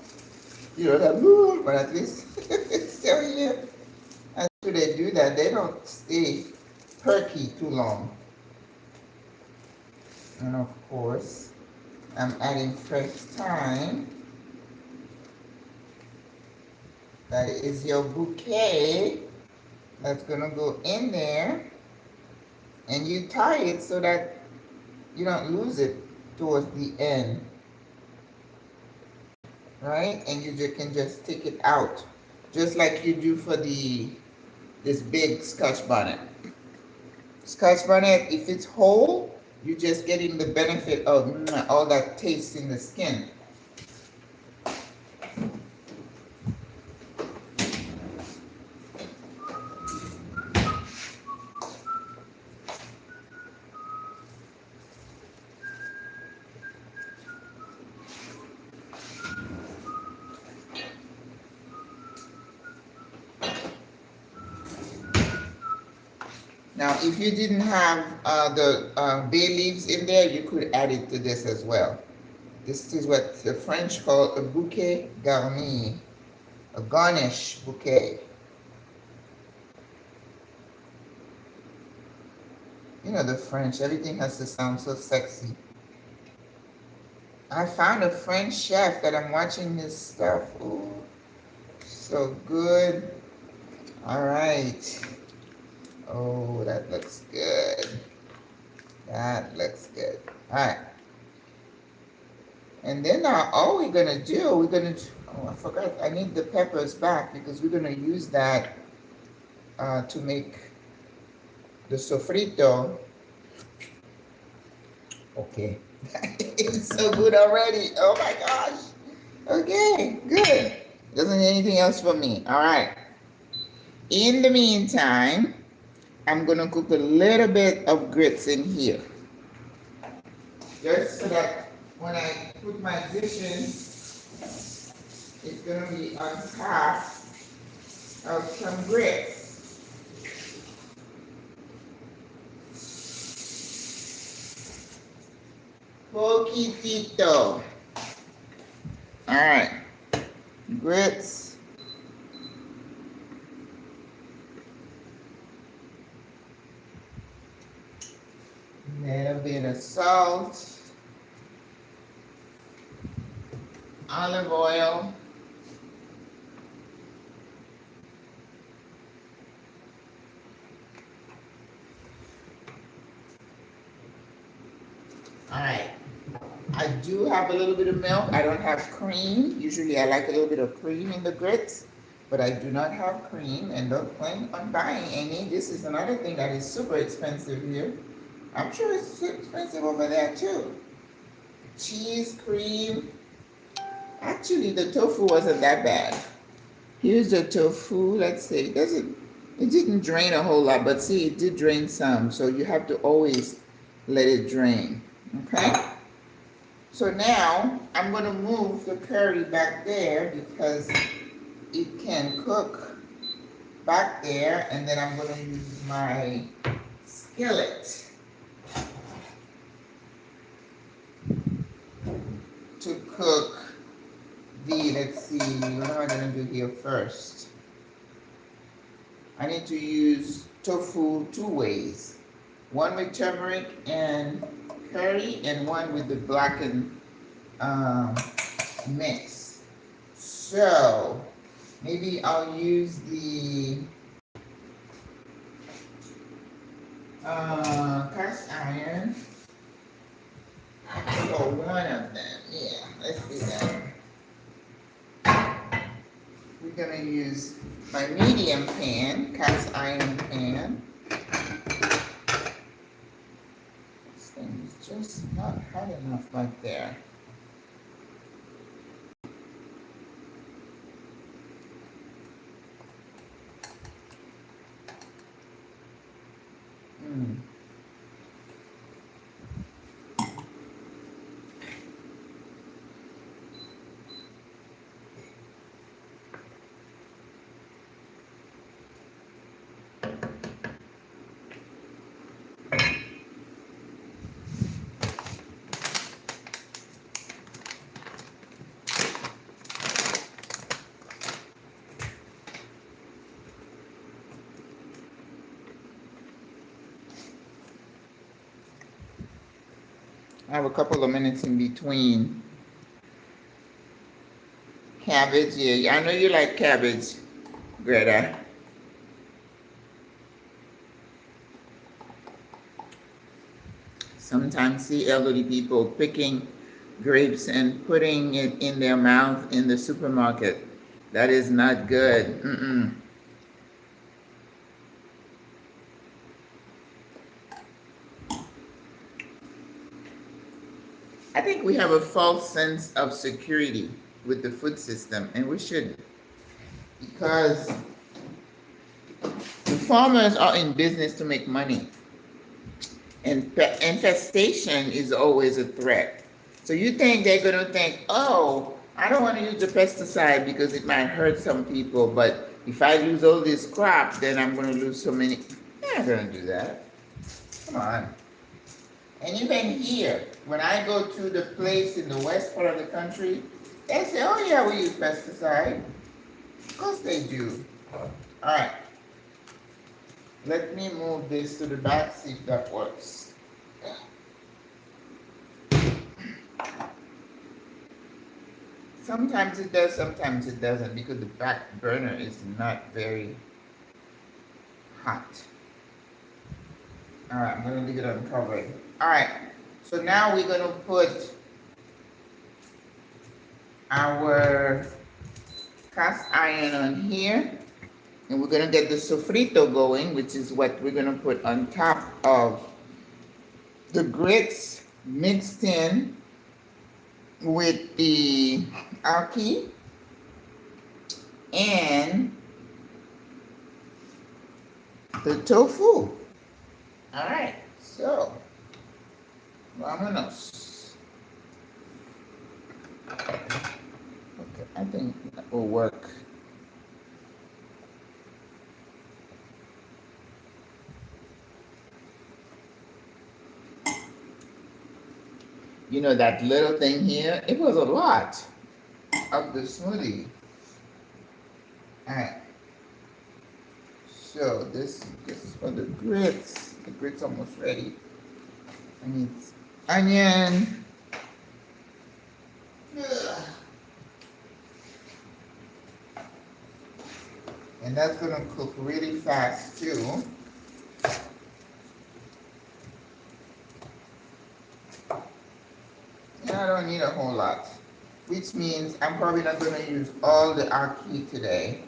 You know that, but at least it's still here. After they do that, they don't stay perky too long. And of course, I'm adding fresh thyme. That is your bouquet. That's gonna go in there. And you tie it so that you don't lose it towards the end, right? And you can just take it out, just like you do for this big Scotch bonnet. Scotch bonnet, if it's whole, you're just getting the benefit of all that taste in the skin. Now, if you didn't have the bay leaves in there, you could add it to this as well. This is what the French call a bouquet garni, a garnish bouquet. You know the French, everything has to sound so sexy. I found a French chef that I'm watching this stuff. Ooh, so good. All right. Oh, that looks good. That looks good. All right. And then now all we're gonna do, oh, I forgot, I need the peppers back because we're gonna use that to make the sofrito. Okay. It's so good already. Oh my gosh. Okay, good. Doesn't need anything else from me. All right. In the meantime, I'm gonna cook a little bit of grits in here. Just so that when I put my dishes, it's gonna be on top of some grits. Poquitito. All right, grits. A little bit of salt, olive oil, all right. I do have a little bit of milk. I don't have cream. Usually I like a little bit of cream in the grits, but I do not have cream and don't plan on buying any. This is another thing that is super expensive here. I'm sure it's expensive over there too. Cheese, cream. Actually, the tofu wasn't that bad. Here's the tofu. Let's see. It didn't drain a whole lot, but see, it did drain some. So you have to always let it drain. Okay? So now I'm going to move the curry back there because it can cook back there, and then I'm going to use my skillet to cook let's see, what am I going to do here first? I need to use tofu two ways. One with turmeric and curry, and one with the blackened mix. So maybe I'll use the cast iron for one of them. Yeah, let's do that. We're gonna use my medium pan, cast iron pan. This thing is just not hot enough right there. I have a couple of minutes in between. Cabbage, yeah, I know you like cabbage, Greta. Sometimes see elderly people picking grapes and putting it in their mouth in the supermarket. That is not good. Mm-mm. I think we have a false sense of security with the food system, and we should, because the farmers are in business to make money, and infestation is always a threat. So you think they're going to think, oh, I don't want to use the pesticide because it might hurt some people, but if I lose all this crop, then I'm going to lose so many. They're not going to do that. Come on. And even here, when I go to the place in the west part of the country, they say, oh yeah, we use pesticide. Of course they do. All right. Let me move this to the back, see if that works. Sometimes it does, sometimes it doesn't, because the back burner is not very hot. All right, I'm gonna leave it uncovered. All right, so now we're gonna put our cast iron on here, and we're gonna get the sofrito going, which is what we're gonna put on top of the grits mixed in with the ackee and the tofu. All right, so vámonos. Okay, I think that will work. You know, that little thing here, it was a lot of the smoothie. All right. So this is for the grits. The grits almost ready. I need onion. Ugh. And that's gonna cook really fast too. And I don't need a whole lot, which means I'm probably not gonna use all the ackee today.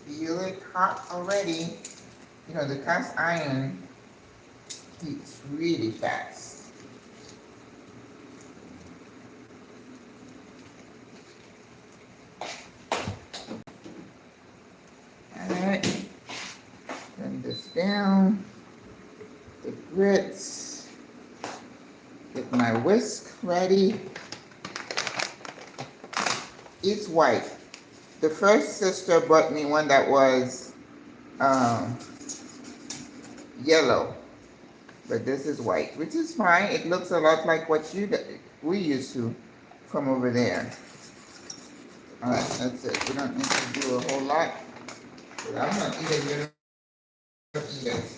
Feel it hot already. You know, the cast iron heats really fast. Alright, turn this down. The grits. Get my whisk ready. It's white. The first sister brought me one that was yellow, but this is white, which is fine. It looks a lot like what we used to from over there. All right, that's it. We don't need to do a whole lot. But I'm not even gonna eat this.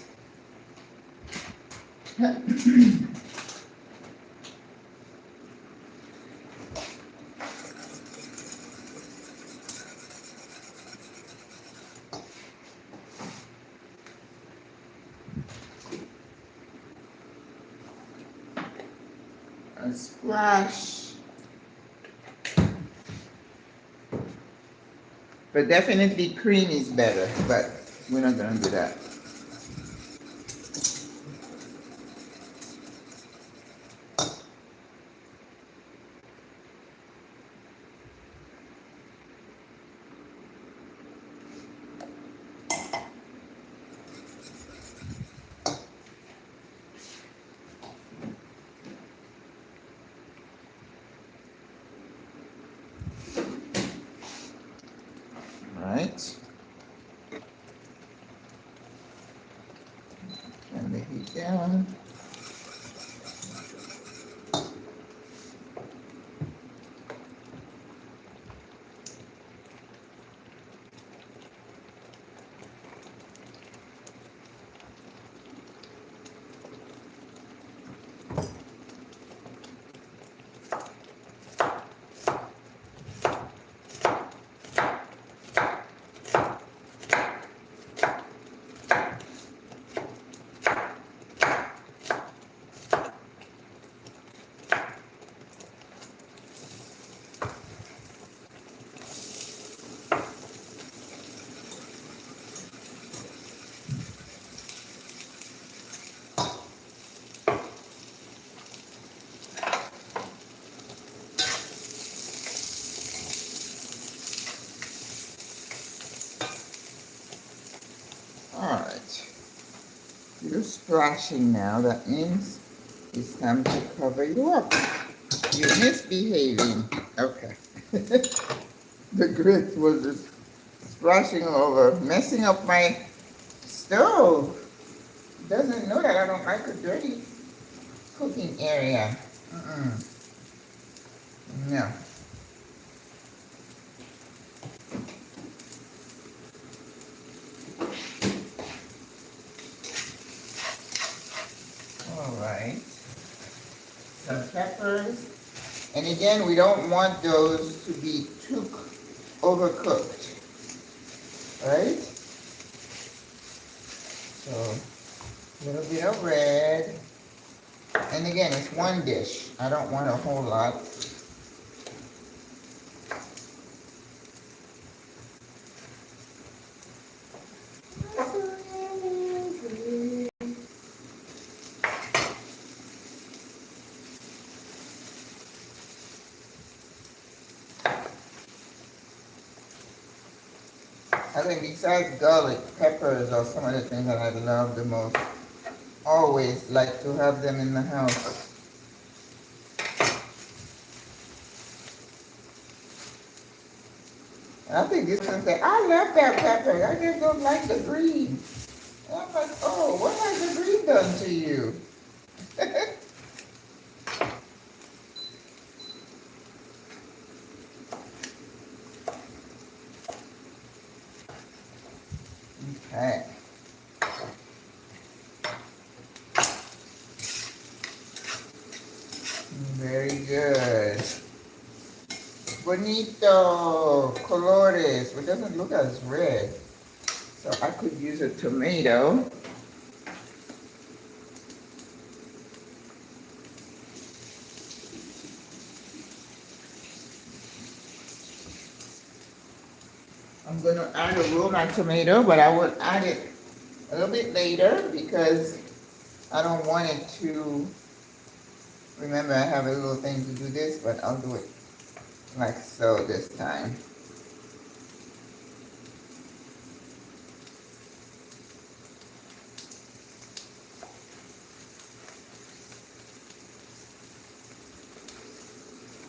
A splash. But definitely cream is better, but we're not gonna do that. Right. Turn the heat down. All right. You're splashing now. That means it's time to cover you up. You're misbehaving. Okay. The grit was just splashing over, messing up my stove. Doesn't know that I don't like a dirty cooking area. No. All right. Some peppers. And again, we don't want those to be too overcooked. Right? So, a little bit of red. And again, it's one dish. I don't want a whole lot. I think besides garlic, peppers are some of the things that I love the most. Always like to have them in the house. I think this one said, I love that pepper. I just don't like the green. And I'm like, oh, what has the green done to you? Okay. Very good. Bonito colores. It doesn't look as red. So I could use a tomato. I'm going to add a Roma tomato, but I will add it a little bit later because I don't want it to, remember I have a little thing to do this, but I'll do it like so this time.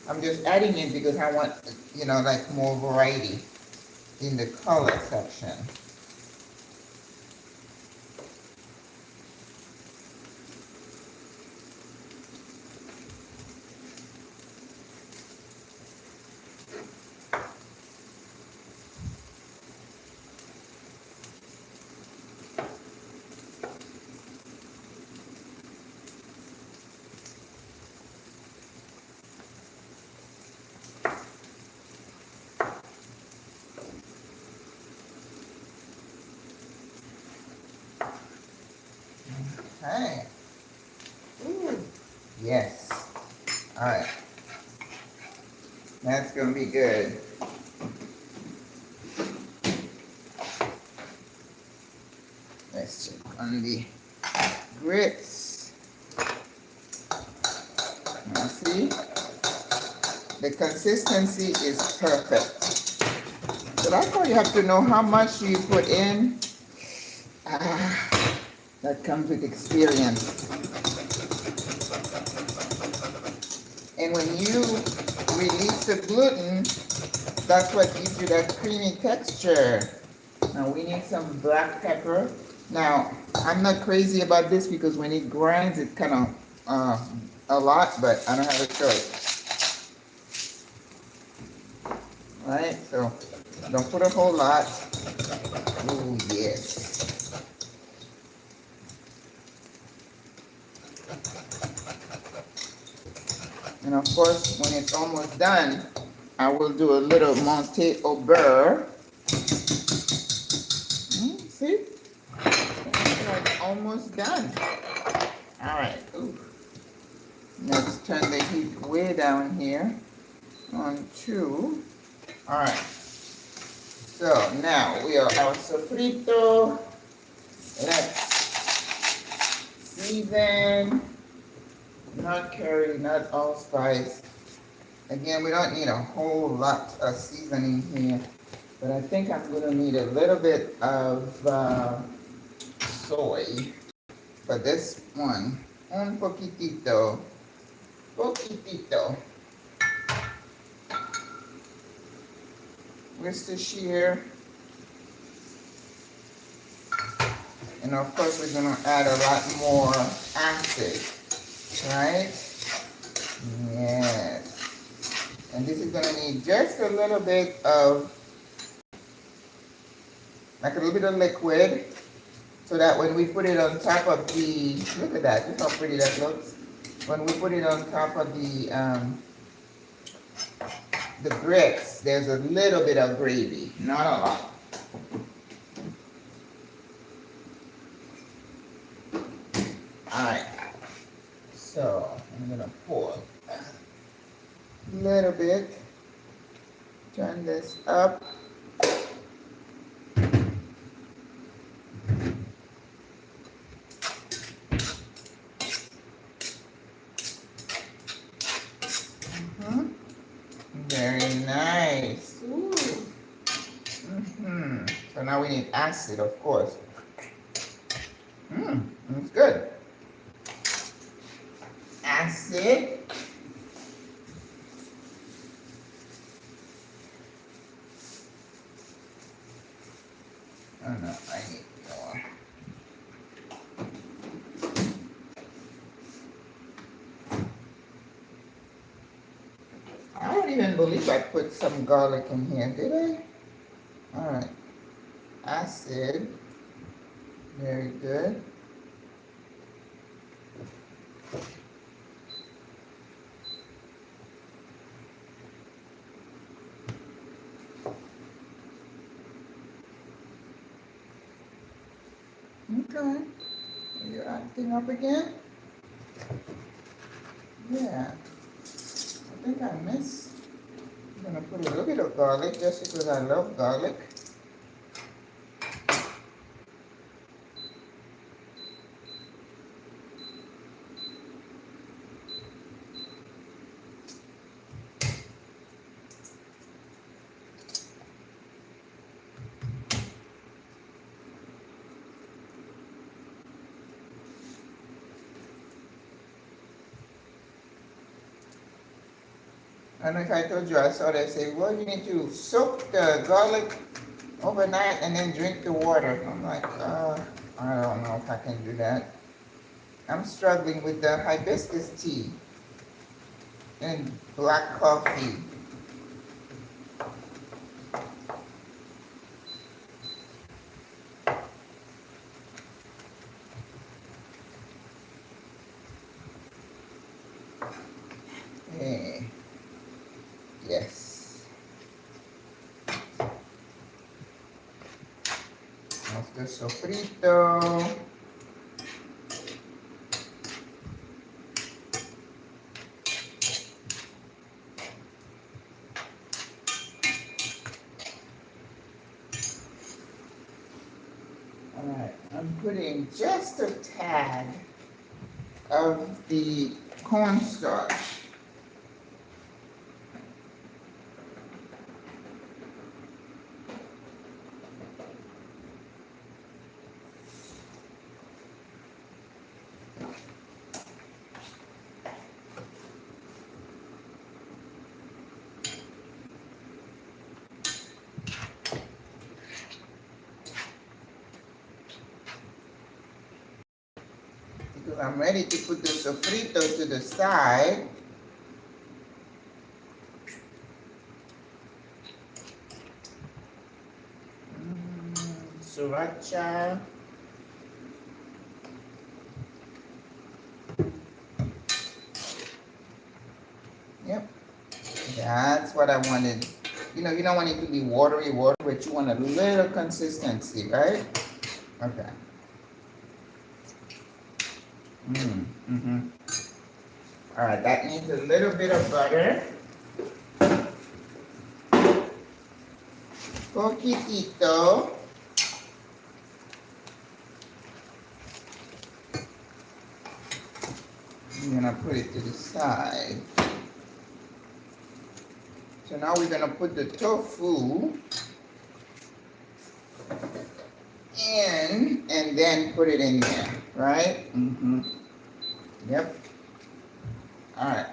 I'm just adding it because I want, you know, like more variety in the color section. Okay. Ooh. Yes. All right. That's going to be good. Let's check on the grits. Now see, the consistency is perfect. So that's why you have to know how much you put in. That comes with experience. And when you release the gluten, that's what gives you that creamy texture. Now we need some black pepper. Now, I'm not crazy about this because when it grinds, it kind of a lot, but I don't have a choice. Right? So don't put a whole lot. Oh yes. And of course, when it's almost done, I will do a little monte au beurre. See? It's like almost done. All right. Ooh. Let's turn the heat way down here on 2. All right. So now we are our sofrito. Let's season. Not curry, not allspice. Again, we don't need a whole lot of seasoning here, but I think I'm going to need a little bit of soy. But this one, un poquitito, poquitito. Worcestershire. And of course we're gonna add a lot more acid, right? Yes. And this is gonna need just a little bit of, like a little bit of liquid, so that when we put it on top of the, look at that, look how pretty that looks. When we put it on top of the grits, there's a little bit of gravy, not a lot. Alright, so I'm gonna pour a little bit, turn this up. Very nice. Ooh. So now we need acid, of course. It's good. Acid. Oh no, I need more. I don't even believe I put some garlic in here, did I? All right. Acid. Very good. Okay. Are you acting up again? Yeah. I think I missed. I'm gonna put a little bit of garlic just because I love garlic. I don't know if I told you, I saw they say, well, you need to soak the garlic overnight and then drink the water. I'm like, I don't know if I can do that. I'm struggling with the hibiscus tea and black coffee. Hey. Yes. Vamos de sofrito. Alright, I'm putting just a tad of the cornstarch. I'm ready to put the sofrito to the side. Sriracha. Yep, that's what I wanted. You know, you don't want it to be watery, but you want a little consistency, right? Okay. All right, that needs a little bit of butter. Poquitito. I'm gonna put it to the side. So now we're gonna put the tofu in in and then put it in there, right? Yep. All right.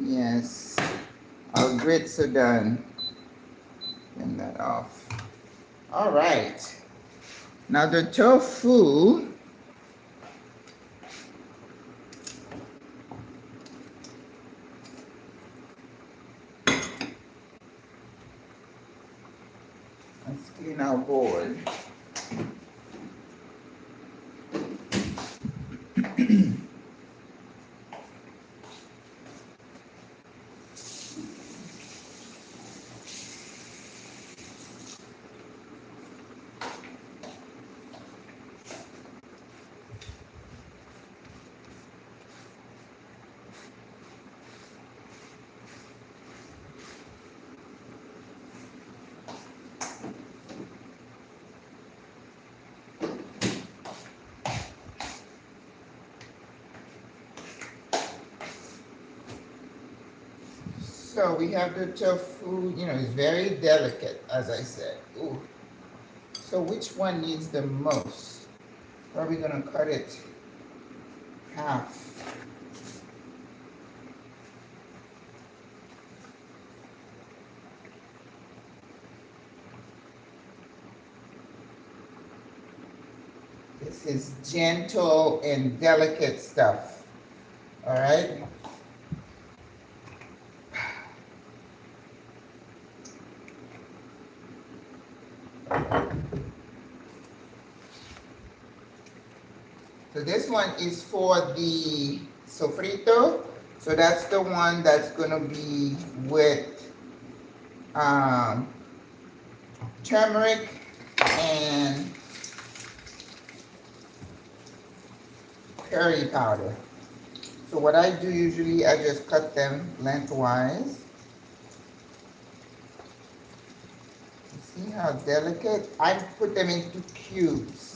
Yes. Our grits are done. Turn that off. All right. Now the tofu. Let's clean our board. So we have the tofu, you know, it's very delicate, as I said. Ooh. So which one needs the most? Probably gonna cut it half. This is gentle and delicate stuff. All right. So this one is for the sofrito. So that's the one that's gonna be with turmeric and curry powder. So what I do usually, I just cut them lengthwise. See how delicate? I put them into cubes.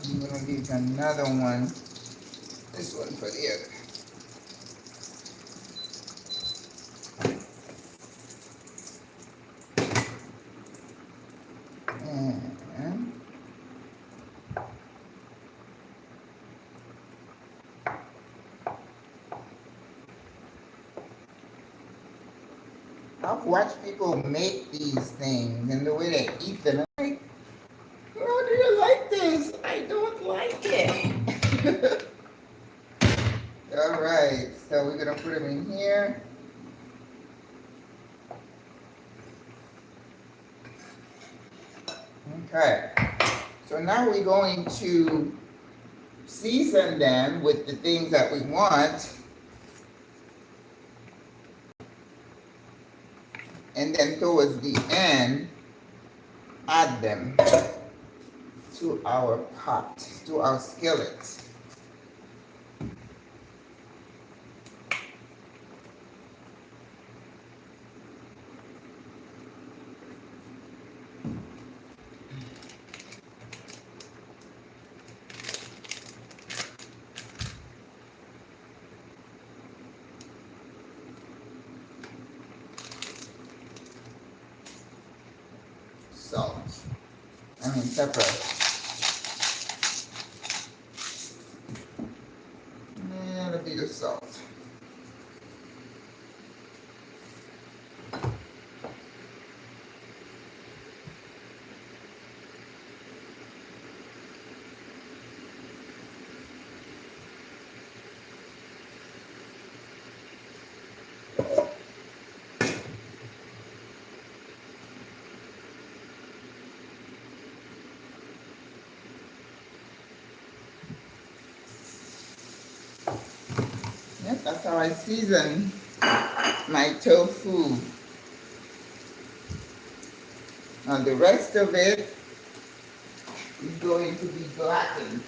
I'm gonna leave another one, this one for the other. And I've watched people make these things and the way they eat them. I'm like, how do you like this? I don't like it. All right, so we're gonna put them in here. Okay, so now we're going to season them with the things that we want. And then towards the end, add them to our pot, to our skillet. Pepper. And a bit of salt. Yep, that's how I season my tofu. Now the rest of it is going to be blackened.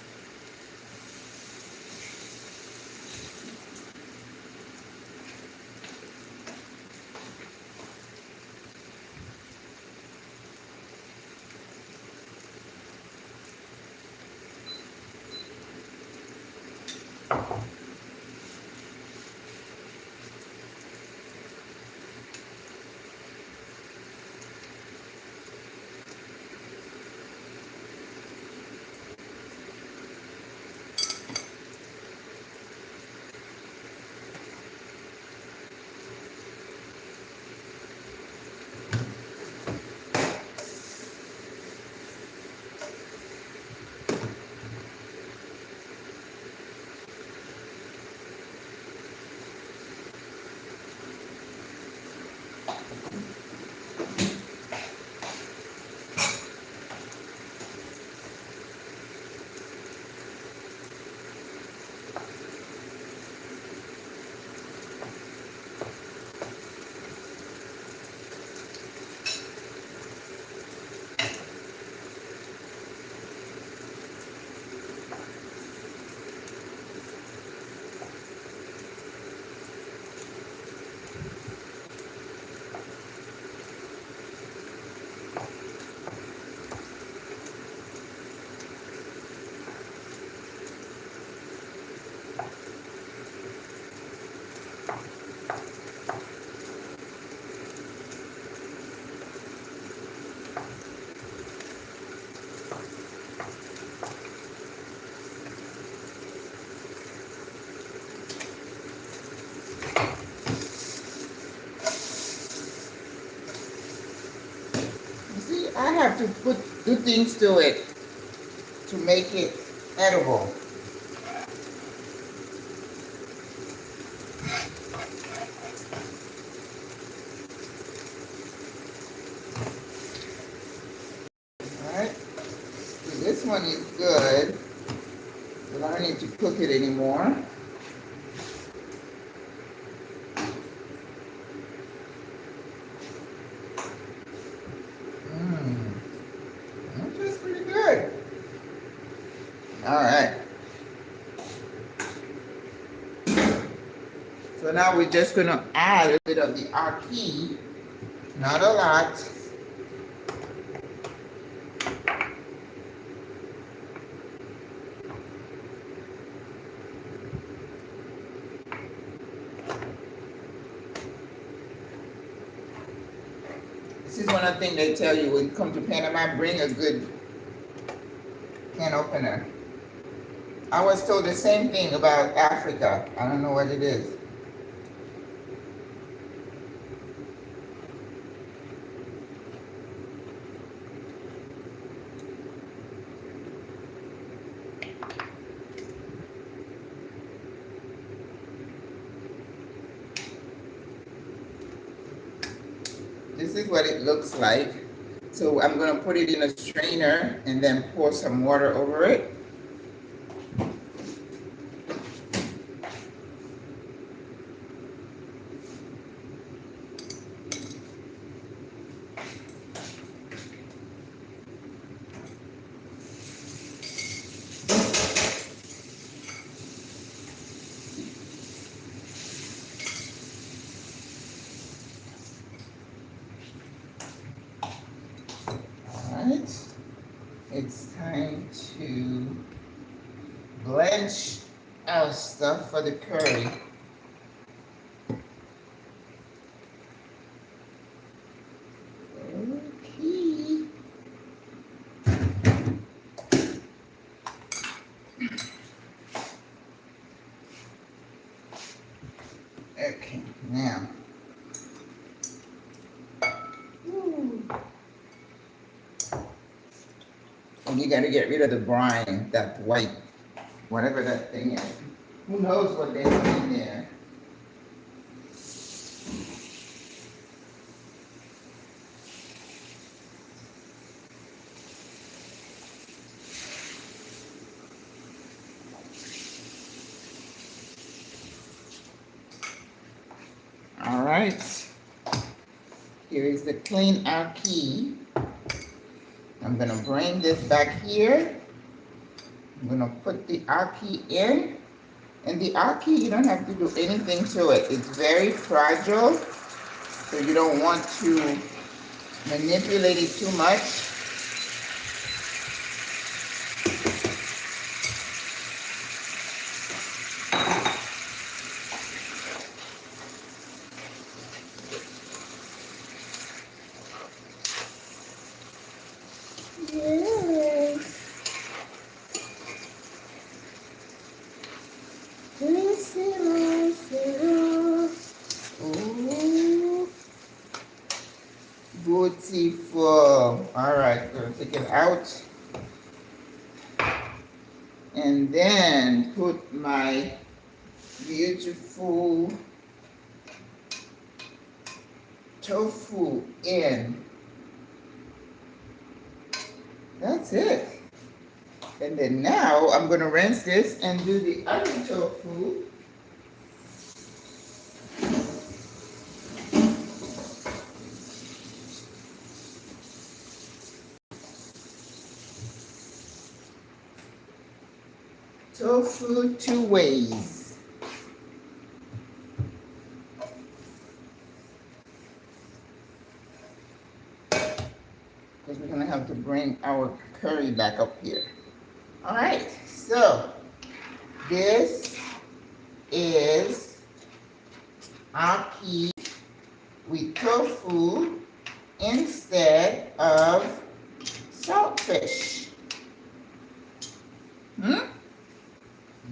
You see, I have to do things to it to make it edible. Alright, so this one is good, but I don't need to cook it anymore. That tastes pretty good. Alright. So now we're just going to add a bit of the ackee, not a lot. This is one of the things they tell you when you come to Panama, bring a good can opener. I was told the same thing about Africa. I don't know what it is. This is what it looks like. So I'm going to put it in a strainer and then pour some water over it. It's time to blanch our stuff for the curry. Okay. Okay, now. And you got to get rid of the brine, that white, whatever that thing is. Who knows what they put in there? All right. Here is the clean ackee. I'm going to bring this back here. I'm going to put the ackee in. And the ackee, you don't have to do anything to it. It's very fragile, so you don't want to manipulate it too much. Beautiful. All right, going to take it out. And then put my beautiful tofu in. That's it. And then now I'm going to rinse this and do the other tofu. Tofu 2 ways. Because we're going to have to bring our curry back up here. All right, so this is ackee with tofu instead of saltfish.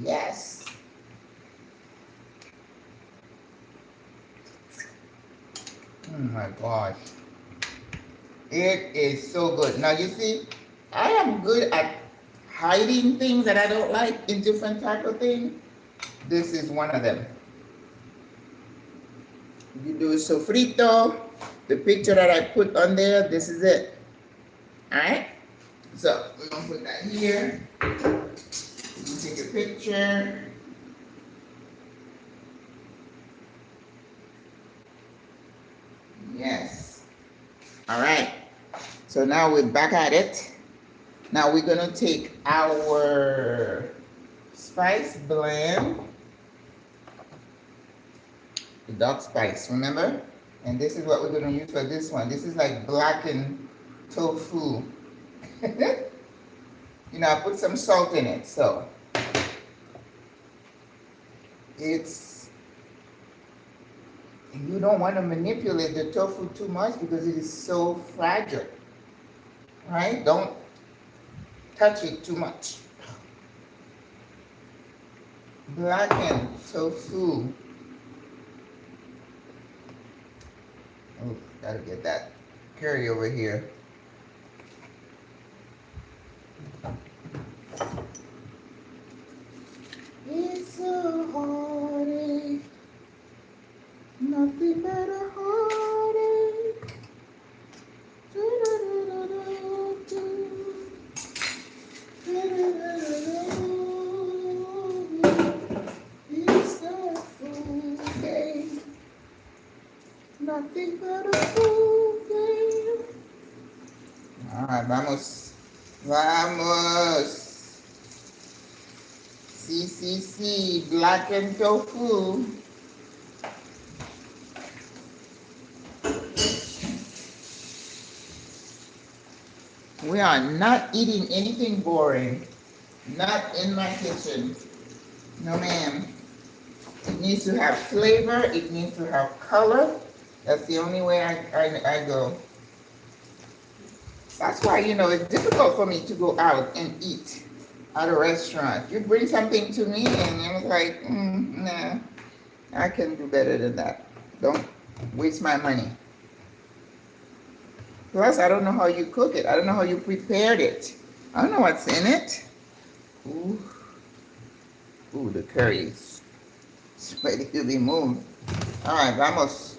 Yes. Oh my gosh. It is so good. Now you see, I am good at hiding things that I don't like in different type of things. This is one of them. You do sofrito. The picture that I put on there, this is it. Alright? So we're gonna put that here. Take a picture. Yes. Alright. So now we're back at it. Now we're gonna take our spice blend. The dark spice, remember? And this is what we're gonna use for this one. This is like blackened tofu. You know, I put some salt in it, so it's, you don't want to manipulate the tofu too much because it is so fragile, right? Don't touch it too much. Blackened tofu. Oh, gotta get that curry over here. It's a heartache, nothing but a heartache. It's a fool game, nothing but a fool game. All right, vamos, vamos. CCC, blackened tofu. We are not eating anything boring. Not in my kitchen. No, ma'am. It needs to have flavor. It needs to have color. That's the only way I go. That's why, you know, it's difficult for me to go out and eat at a restaurant. You bring something to me and I was like, nah, I can do better than that. Don't waste my money. Plus, I don't know how you cook it. I don't know how you prepared it. I don't know what's in it. Ooh, ooh, the curry is ready to be moved. All right, vamos.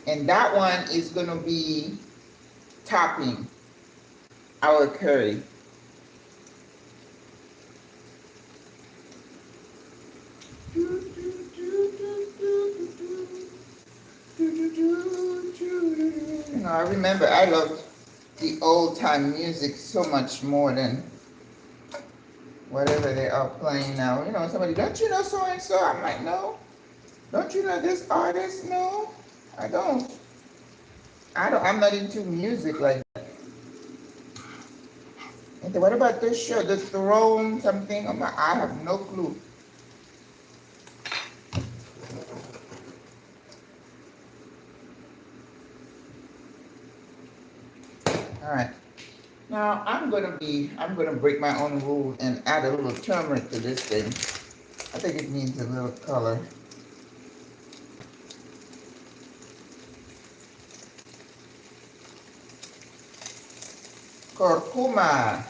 And that one is going to be topping our curry. You know, I remember I loved the old time music so much more than whatever they are playing now. You know, somebody, don't you know so and so? I'm like, no. Don't you know this artist? No, I don't. I'm not into music like that. And what about this show, The Throne something? I have no clue. All right. Now I'm gonna break my own rule and add a little turmeric to this thing. I think it needs a little color. Curcuma.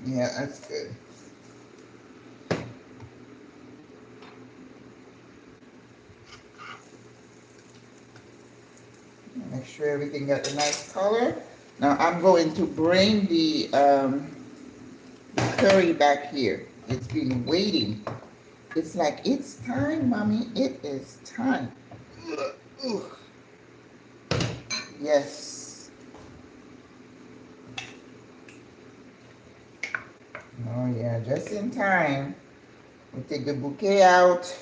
Yeah, that's good. Make sure everything got a nice color. Now I'm going to bring the curry back here. It's been waiting. It's like, it's time, mommy. It is time. Ugh. Yes. Oh yeah, just in time. We take the bouquet out.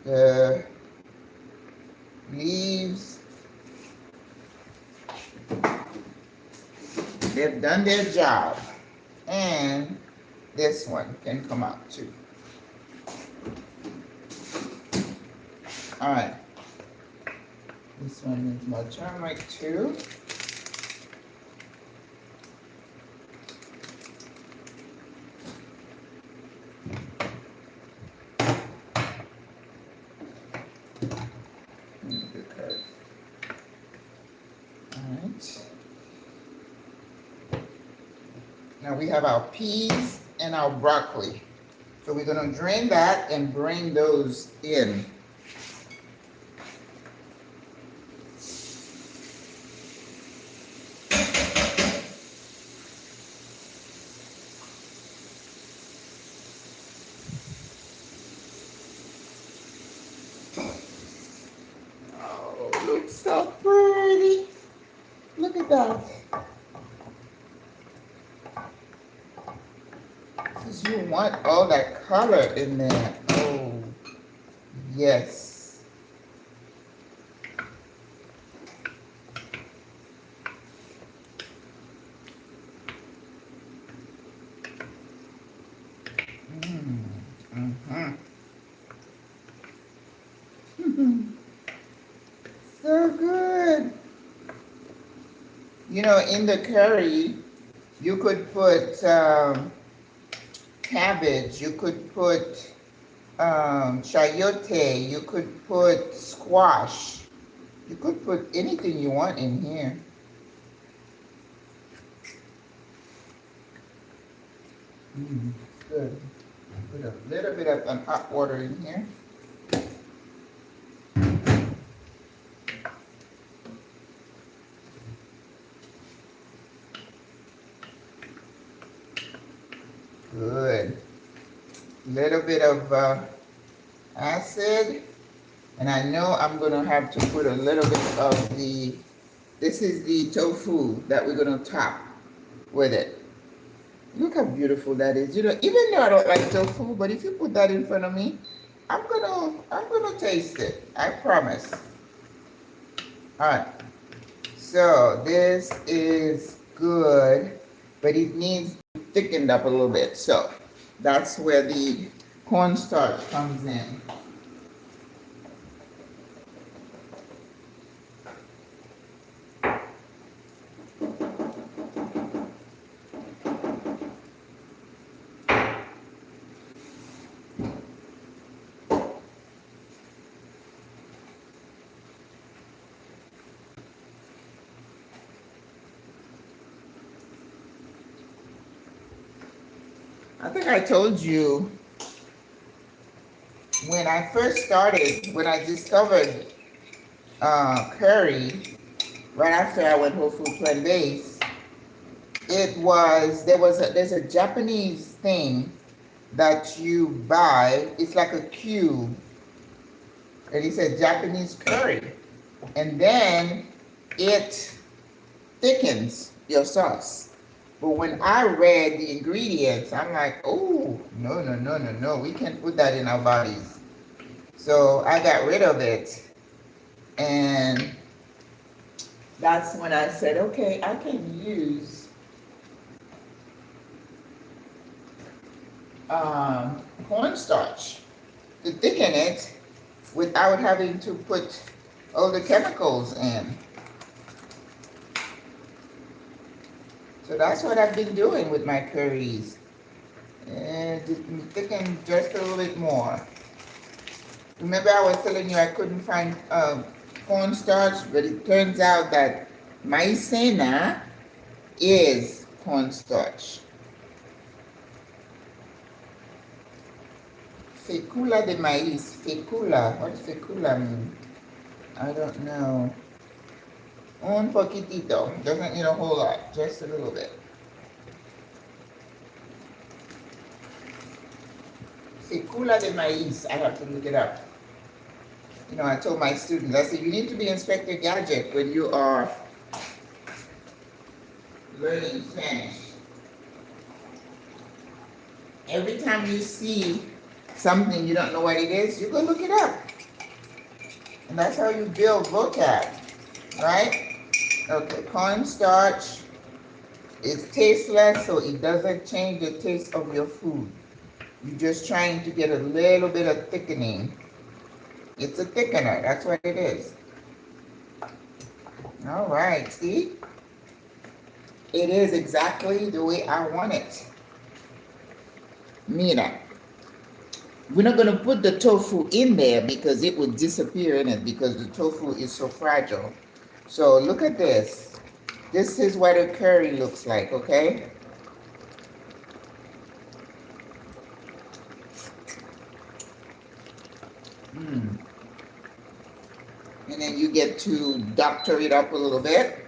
The leaves. they've done their job. And this one can come out too. All right. This one needs more turmeric too. Now we have our peas and our broccoli. So we're going to drain that and bring those in. Oh, looks so pretty. Look at that. You want all that color in there. Oh, yes. So good. You know, in the curry, you could put cabbage, you could put chayote, you could put squash, you could put anything you want in here. Good. Put a little bit of hot water in here. Good. Little bit of acid, and I know I'm gonna have to put a little bit of this is the tofu that we're gonna top with it. Look how beautiful that is. You know, even though I don't like tofu, but if you put that in front of me, I'm gonna taste it. I promise. All right. So this is good, but it needs thickened up a little bit, so that's where the cornstarch comes in. I think I told you when I first started, when I discovered curry, right after I went whole food plant-based, there's a Japanese thing that you buy. It's like a cube, and it says Japanese curry, and then it thickens your sauce. But when I read the ingredients, I'm like, oh, no, we can't put that in our bodies. So I got rid of it. And that's when I said, okay, I can use cornstarch to thicken it without having to put all the chemicals in. So that's what I've been doing with my curries. And thicken just a little bit more. Remember I was telling you I couldn't find cornstarch, but it turns out that maicena is cornstarch. Fecula de maíz. Fecula. What does fecula mean? I don't know. Un poquitito. Doesn't need a whole lot. Just a little bit. Fecula de maíz. I have to look it up. You know, I told my students, I said, you need to be Inspector Gadget when you are learning Spanish. Every time you see something you don't know what it is, you go look it up. And that's how you build vocab, right? Okay, cornstarch It's tasteless, so it doesn't change the taste of your food. You're just trying to get a little bit of thickening. It's a thickener, that's what it is. All right, see? It is exactly the way I want it. Mira. We're not going to put the tofu in there because it will disappear in it because the tofu is so fragile. So look at this. This is what a curry looks like, okay? And then you get to doctor it up a little bit.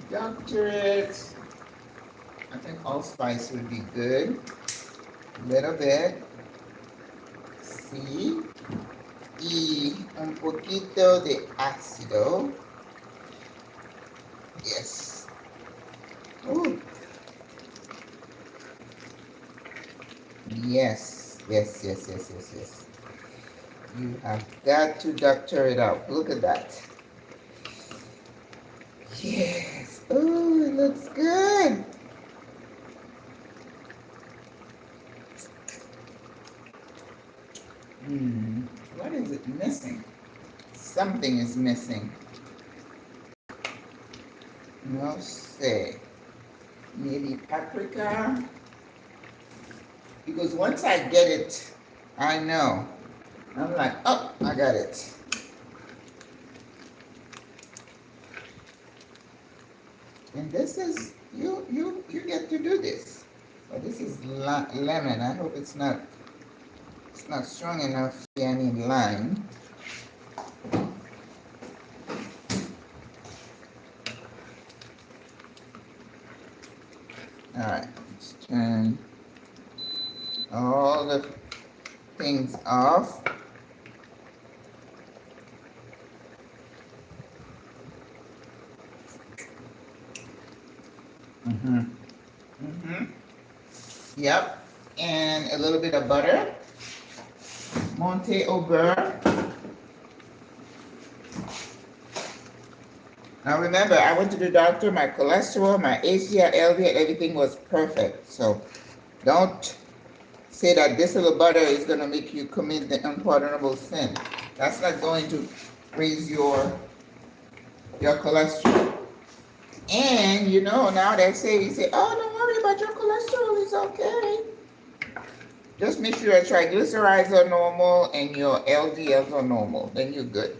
Doctor it. I think allspice would be good. A little bit. Sí. Y un poquito de ácido. Yes. Ooh. Yes. Yes, yes, yes, yes, yes. You have got to doctor it out. Look at that. Yes. Oh, it looks good. What is it missing? Something is missing. No sé. Maybe paprika. Because once I get it, I know. I'm like, oh, I got it. And this is, you get to do this. But this is lemon. I hope it's not strong enough. I need lime. All right, let's turn all the things off. Yep, and a little bit of butter. Monte au beurre. Now remember, I went to the doctor, my cholesterol, my HDL, LDL, everything was perfect. So don't say that this little butter is going to make you commit the unpardonable sin. That's not going to raise your cholesterol. And you know, now they say, oh, don't worry about your cholesterol, it's okay. Just make sure your triglycerides are normal and your LDLs are normal. Then you're good.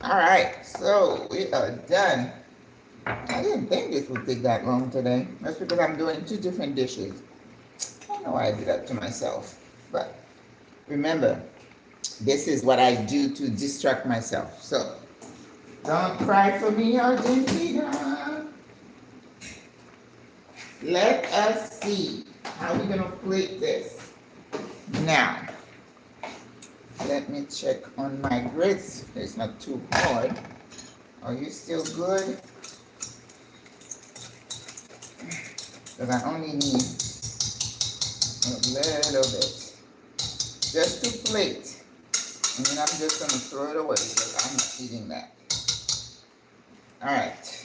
All right, so we are done. I didn't think this would take that long today. That's because I'm doing 2 different dishes. I don't know why I do that to myself. But remember, this is what I do to distract myself. So don't cry for me, Argentina. Let us see how we're going to plate this. Now, let me check on my grits. It's not too hard. Are you still good? Because I only need a little bit. Just to plate. And then I'm just going to throw it away because I'm not eating that. All right.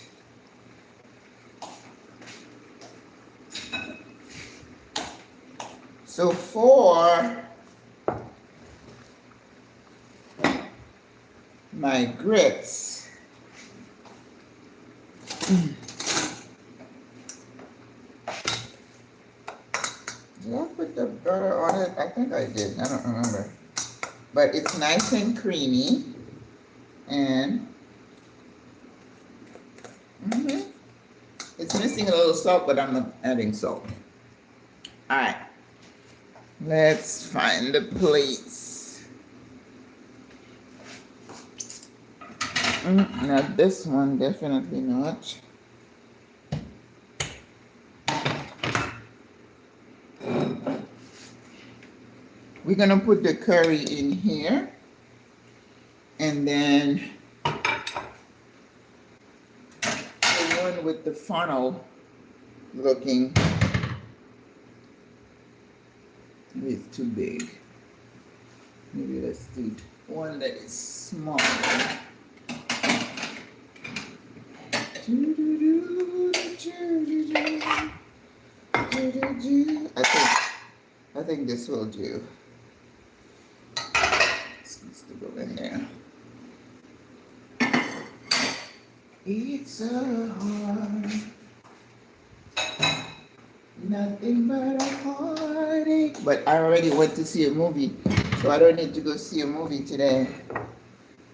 So for my grits, did I put the butter on it? I think I did. I don't remember. But it's nice and creamy. And it's missing a little salt, but I'm not adding salt. All right. Let's find the plates. Not this one, definitely not. We're gonna put the curry in here, and then the one with the funnel looking. Maybe it's too big. Maybe let's do one that is smaller. I think this will do. This needs to go in there. It's a heart, nothing but a heartache. But I already went to see a movie, so I don't need to go see a movie today.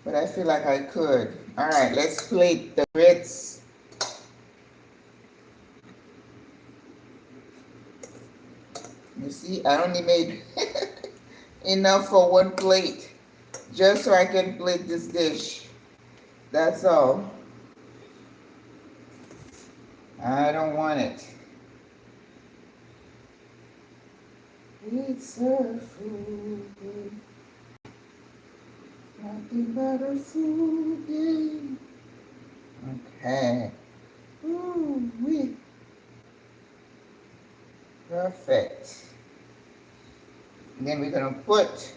But I feel like I could. All right, let's plate the grits. You see, I only made enough for one plate, just so I can plate this dish. That's all. I don't want it. It's a food day, nothing but a food day. Okay. Ooh, wee. Perfect. And then we're gonna put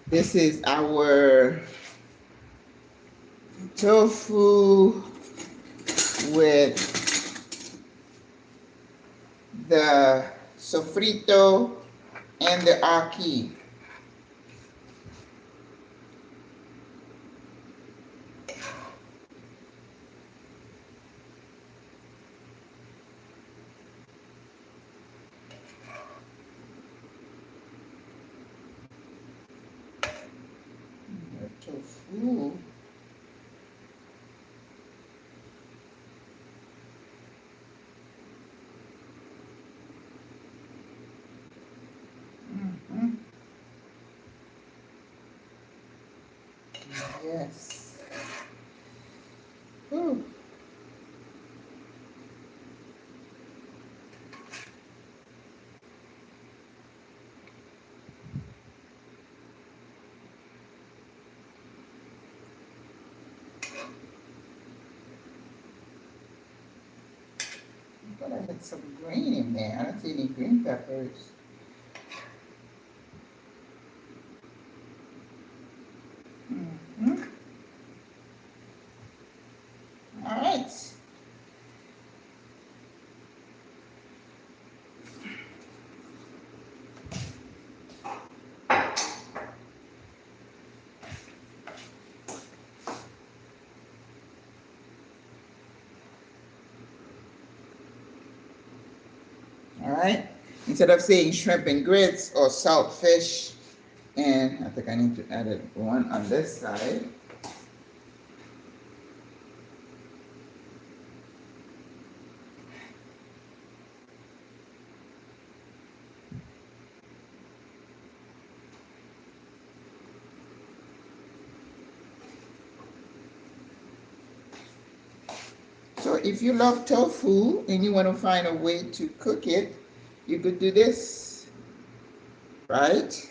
this is our tofu with the sofrito and the aki. Tofu. Yes. Ooh. I had some green in there. I don't see any green peppers. All right. All right. Instead of saying shrimp and grits or salt fish, and I think I need to add one on this side. So if you love tofu and you want to find a way to cook it, you could do this, right?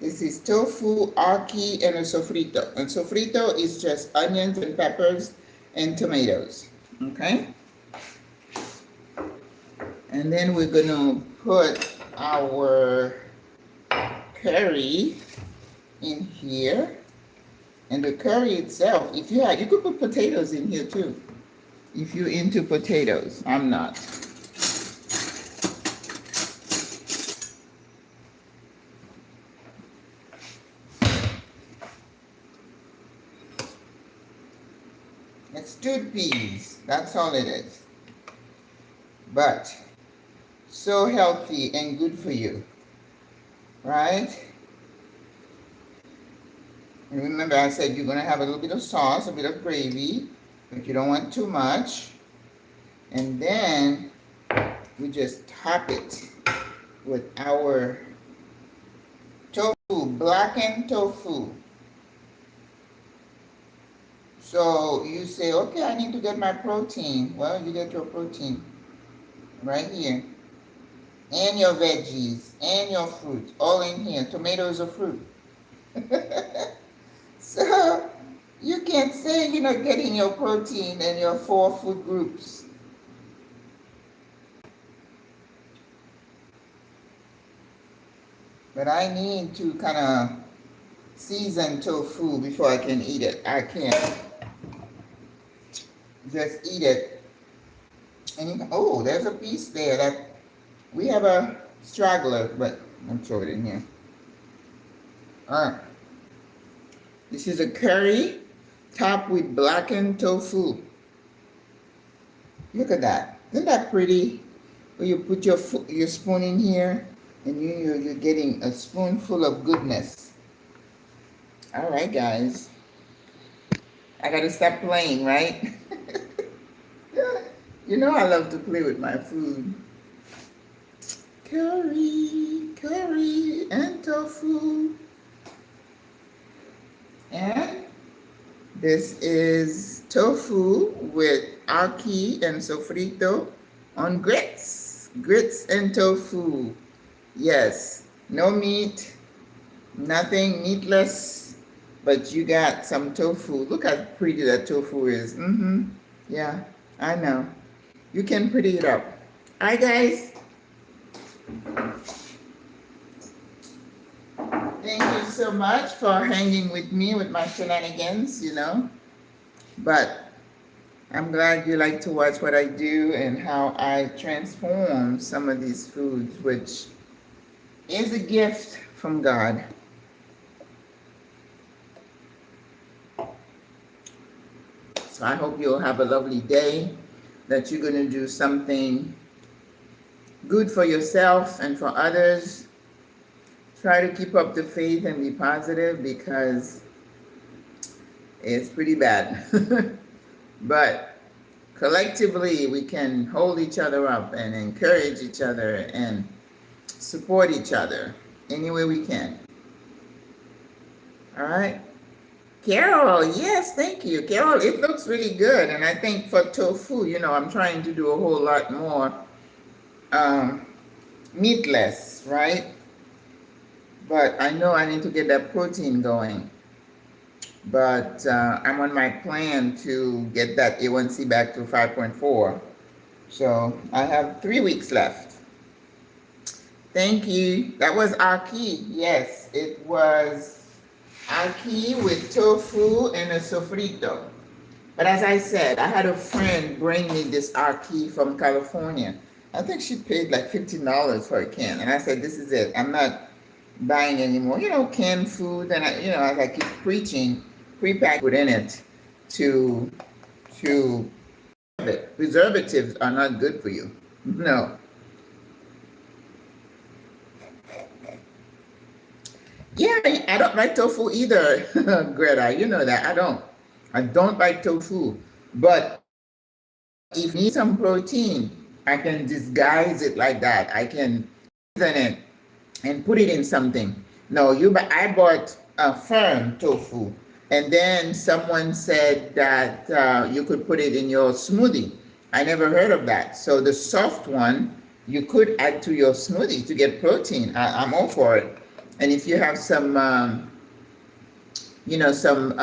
This is tofu, aki, and a sofrito. And sofrito is just onions and peppers and tomatoes, okay? And then we're gonna put our curry in here. And the curry itself, if you have, you could put potatoes in here too. If you're into potatoes, I'm not. It's stewed peas, that's all it is. But so healthy and good for you, right? And remember I said you're gonna have a little bit of sauce, a bit of gravy, but you don't want too much. And then we just top it with our tofu, blackened tofu. So you say, okay, I need to get my protein. Well, you get your protein right here. And your veggies, and your fruit, all in here. Tomatoes are fruit. So you can't say you're not getting your protein and your 4 food groups. But I need to kind of seasoned tofu before I can eat it. I can't just eat it. And oh, there's a piece there that we have a straggler, but I'll throw it in here. All right. This is a curry topped with blackened tofu. Look at that. Isn't that pretty? Where you put your spoon in here and you're getting a spoonful of goodness. All right, guys. I got to stop playing, right? You know I love to play with my food. Curry, and tofu. And this is tofu with ackee and sofrito on grits. Grits and tofu. Yes, no meat, nothing, meatless, but you got some tofu. Look how pretty that tofu is. Yeah, I know. You can pretty it up. All right, guys. Thank you so much for hanging with me with my shenanigans, you know. But I'm glad you like to watch what I do and how I transform some of these foods, which is a gift from God. So I hope you'll have a lovely day, that you're going to do something good for yourself and for others. Try to keep up the faith and be positive, because it's pretty bad. But collectively, we can hold each other up and encourage each other and support each other any way we can. All right. Carol, yes, thank you. Carol, it looks really good. And I think for tofu, you know, I'm trying to do a whole lot more meatless, right? But I know I need to get that protein going. But I'm on my plan to get that A1C back to 5.4. So I have 3 weeks left. Thank you. That was ackee. Yes, it was ackee with tofu and a sofrito. But as I said, I had a friend bring me this ackee from California. I think she paid like $15 for a can. And I said, this is it. I'm not buying anymore. You know, canned food. And I, you know, as I keep preaching, pre-packed food in it to it. Preservatives are not good for you. No. Yeah, I don't like tofu either, Greta. You know that. I don't like tofu. But if you need some protein, I can disguise it like that. I can season it and put it in something. No, I bought a firm tofu. And then someone said that you could put it in your smoothie. I never heard of that. So the soft one, you could add to your smoothie to get protein. I'm all for it. And if you have some, you know, some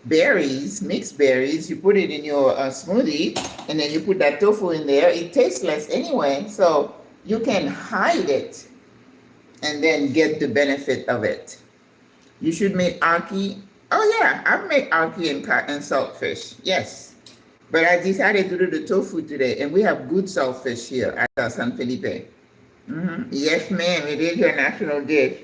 berries, mixed berries, you put it in your smoothie, and then you put that tofu in there. It tastes less anyway, so you can hide it and then get the benefit of it. You should make ackee. Oh yeah, I've made ackee and saltfish. Yes, but I decided to do the tofu today, and we have good saltfish here at San Felipe. Yes, ma'am, it is your national dish.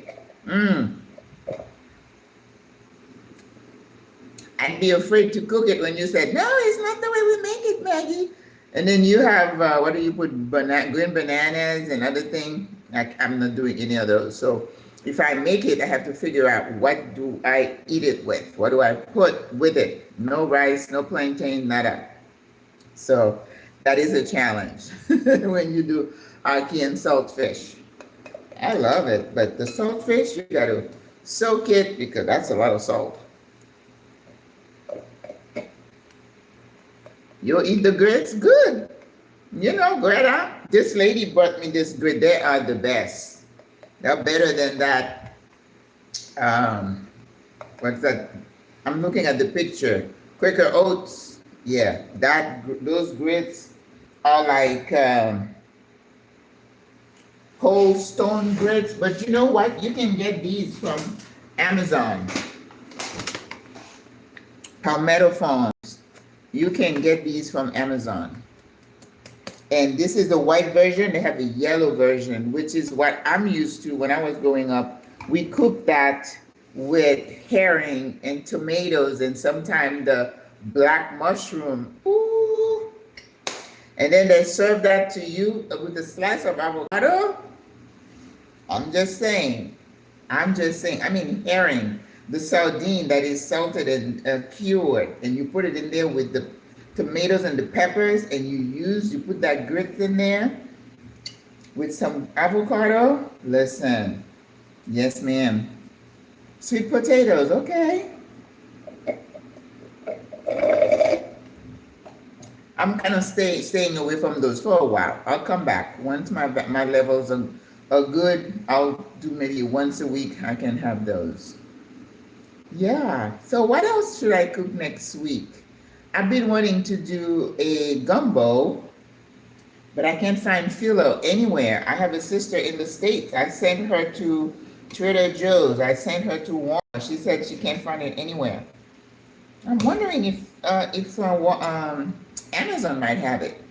I'd be afraid to cook it when you said, no, it's not the way we make it, Maggie. And then you have, what do you put, green bananas and other things. I'm not doing any of those. So if I make it, I have to figure out, what do I eat it with? What do I put with it? No rice, no plantain, nada. So that is a challenge when you do ackee and saltfish. I love it, but the saltfish, you got to soak it, because that's a lot of salt. You'll eat the grits? Good. You know, Greta, this lady brought me this grit. They are the best. They're better than that. What's that? I'm looking at the picture. Quaker Oats. Yeah, those grits are like whole stone grits. But you know what? You can get these from Amazon. Palmetto Farms. You can get these from Amazon. And this is the white version. They have the yellow version, which is what I'm used to when I was growing up. We cooked that with herring and tomatoes and sometimes the black mushroom. Ooh. And then they serve that to you with a slice of avocado. I'm just saying. I mean, herring, the sardine that is salted and cured, and you put it in there with the tomatoes and the peppers, and you put that grits in there with some avocado. Listen, yes, ma'am. Sweet potatoes, okay. I'm kind of staying away from those for a while. I'll come back once my levels are good. I'll do maybe once a week. I can have those. Yeah. So what else should I cook next week? I've been wanting to do a gumbo, but I can't find phyllo anywhere. I have a sister in the States. I sent her to Trader Joe's. I sent her to Walmart. She said she can't find it anywhere. I'm wondering if Amazon might have it.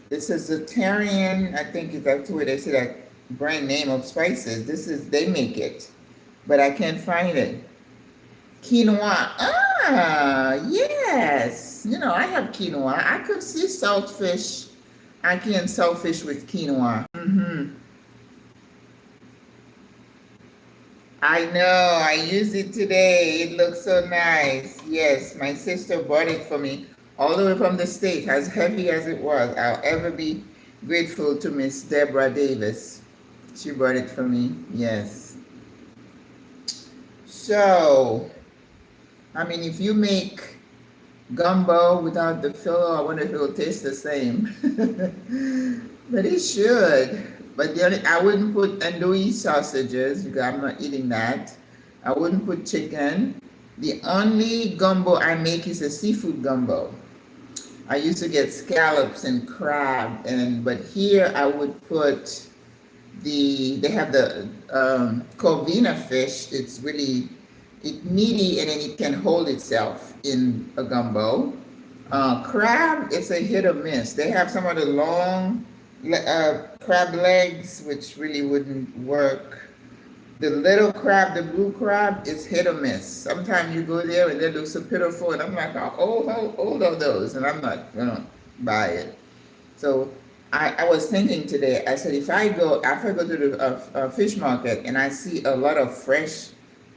This is Zitarian. I think that's where they say that brand name of spices. They make it, but I can't find it. Quinoa. Ah, yes. You know, I have quinoa. I could see saltfish. I can saltfish with quinoa. I know. I used it today. It looks so nice. Yes, my sister bought it for me all the way from the States, as heavy as it was. I'll ever be grateful to Miss Deborah Davis. She brought it for me. Yes. So, I mean, if you make gumbo without the phyllo, I wonder if it will taste the same. But it should. But I wouldn't put andouille sausages because I'm not eating that. I wouldn't put chicken. The only gumbo I make is a seafood gumbo. I used to get scallops and crab, but here I would put they have the corvina fish. It's meaty and then it can hold itself in a gumbo. Crab, it's a hit or miss. They have some of the long crab legs, which really wouldn't work. The little crab, the blue crab, is hit or miss. Sometimes you go there and they look so pitiful, and I'm like, how old are those? And I'm not gonna buy it. So I was thinking today, I said, if I go to the fish market and I see a lot of fresh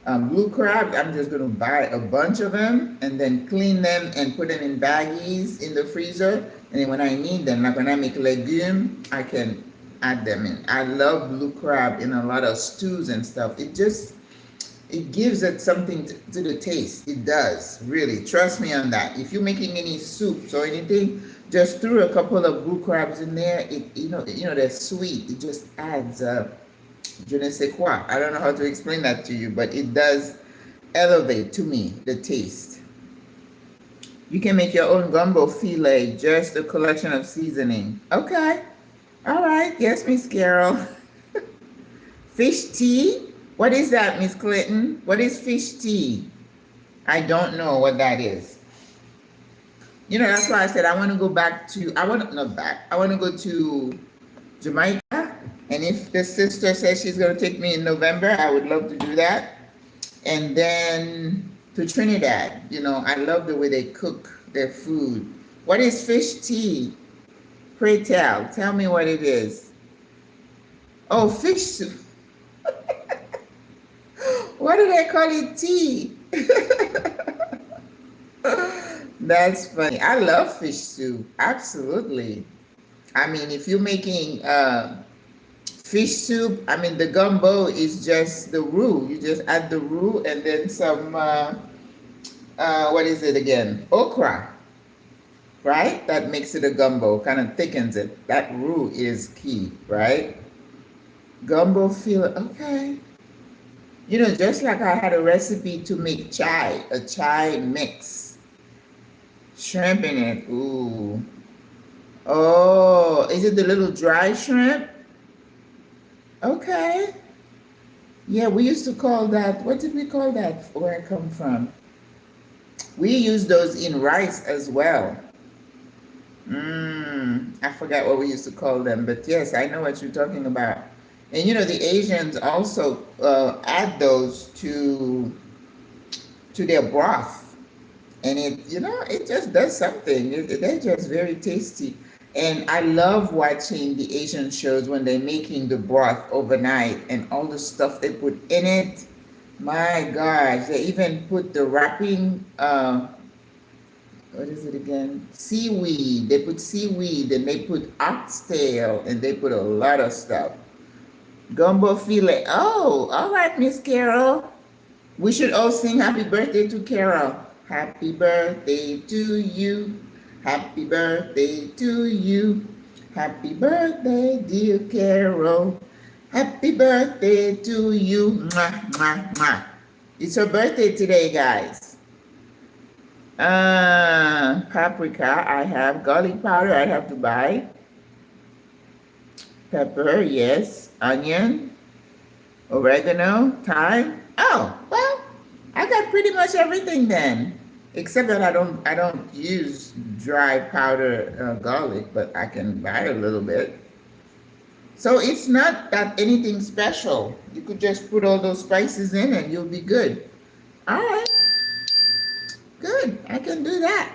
blue crab, I'm just gonna buy a bunch of them and then clean them and put them in baggies in the freezer. And then when I need them, like when I make legume, I can add them in. I love blue crab in a lot of stews and stuff. It gives it something to the taste. It does, really. Trust me on that. If you're making any soups or anything, just throw a couple of blue crabs in there. They're sweet. It just adds je ne sais quoi. I don't know how to explain that to you, but it does elevate to me the taste. You can make your own gumbo filet, just a collection of seasoning. Okay. All right. Yes, Miss Carol. Fish tea? What is that, Miss Clinton? What is fish tea? I don't know what that is. You know, that's why I said I want to go to Jamaica. And if the sister says she's going to take me in November, I would love to do that. And then to Trinidad. You know, I love the way they cook their food. What is fish tea? Pray tell. Tell me what it is. Oh, fish soup. Why do they call it tea? That's funny. I love fish soup. Absolutely. I mean, if you're making fish soup, I mean, the gumbo is just the roux. You just add the roux and then some, what is it again? Okra, right? That makes it a gumbo, kind of thickens it. That roux is key, right? Gumbo okay. You know, just like I had a recipe to make a chai mix. Shrimp in it, ooh. Oh, is it the little dry shrimp? Okay. Yeah, we used to call that, what did we call that where I come from? We use those in rice as well. I forgot what we used to call them, but yes, I know what you're talking about. And you know, the Asians also add those to their broth, and it just does something. They're just very tasty. And I love watching the Asian shows when they're making the broth overnight and all the stuff they put in it. My gosh, they even put the wrapping, what is it again? Seaweed. They put seaweed and they put oxtail and they put a lot of stuff. Gumbo filet. Oh, all right, Miss Carol. We should all sing happy birthday to Carol. Happy birthday to you. Happy birthday to you. Happy birthday, dear Carol. Happy birthday to you. Mwah, mwah, mwah. It's her birthday today, guys. Paprika, I have. Garlic powder, I have to buy. Pepper, yes. Onion. Oregano. Thyme. Oh, well, I got pretty much everything then. Except that I don't use dry powder garlic, but I can buy a little bit. So it's not that anything special. You could just put all those spices in and you'll be good. All right. Good, I can do that.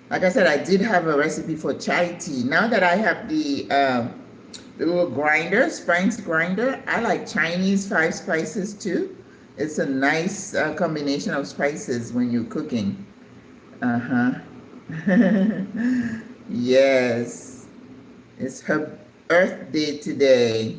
Like I said, I did have a recipe for chai tea. Now that I have the little grinder, spice grinder, I like Chinese 5 spices too. It's a nice combination of spices when you're cooking. Yes, it's her birthday today.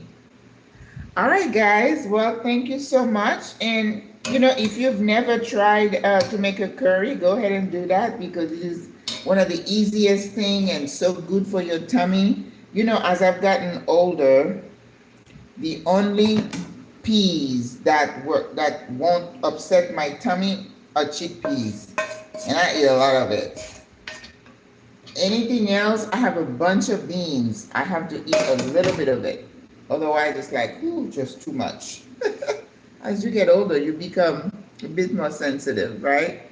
All right, guys. Well, thank you so much. And you know, if you've never tried to make a curry, go ahead and do that because it is one of the easiest thing and so good for your tummy. You know, as I've gotten older, the only peas that won't upset my tummy are chickpeas, and I eat a lot of it. Anything else, I have a bunch of beans. I have to eat a little bit of it. Otherwise, it's like, ooh, just too much. As you get older, you become a bit more sensitive, right?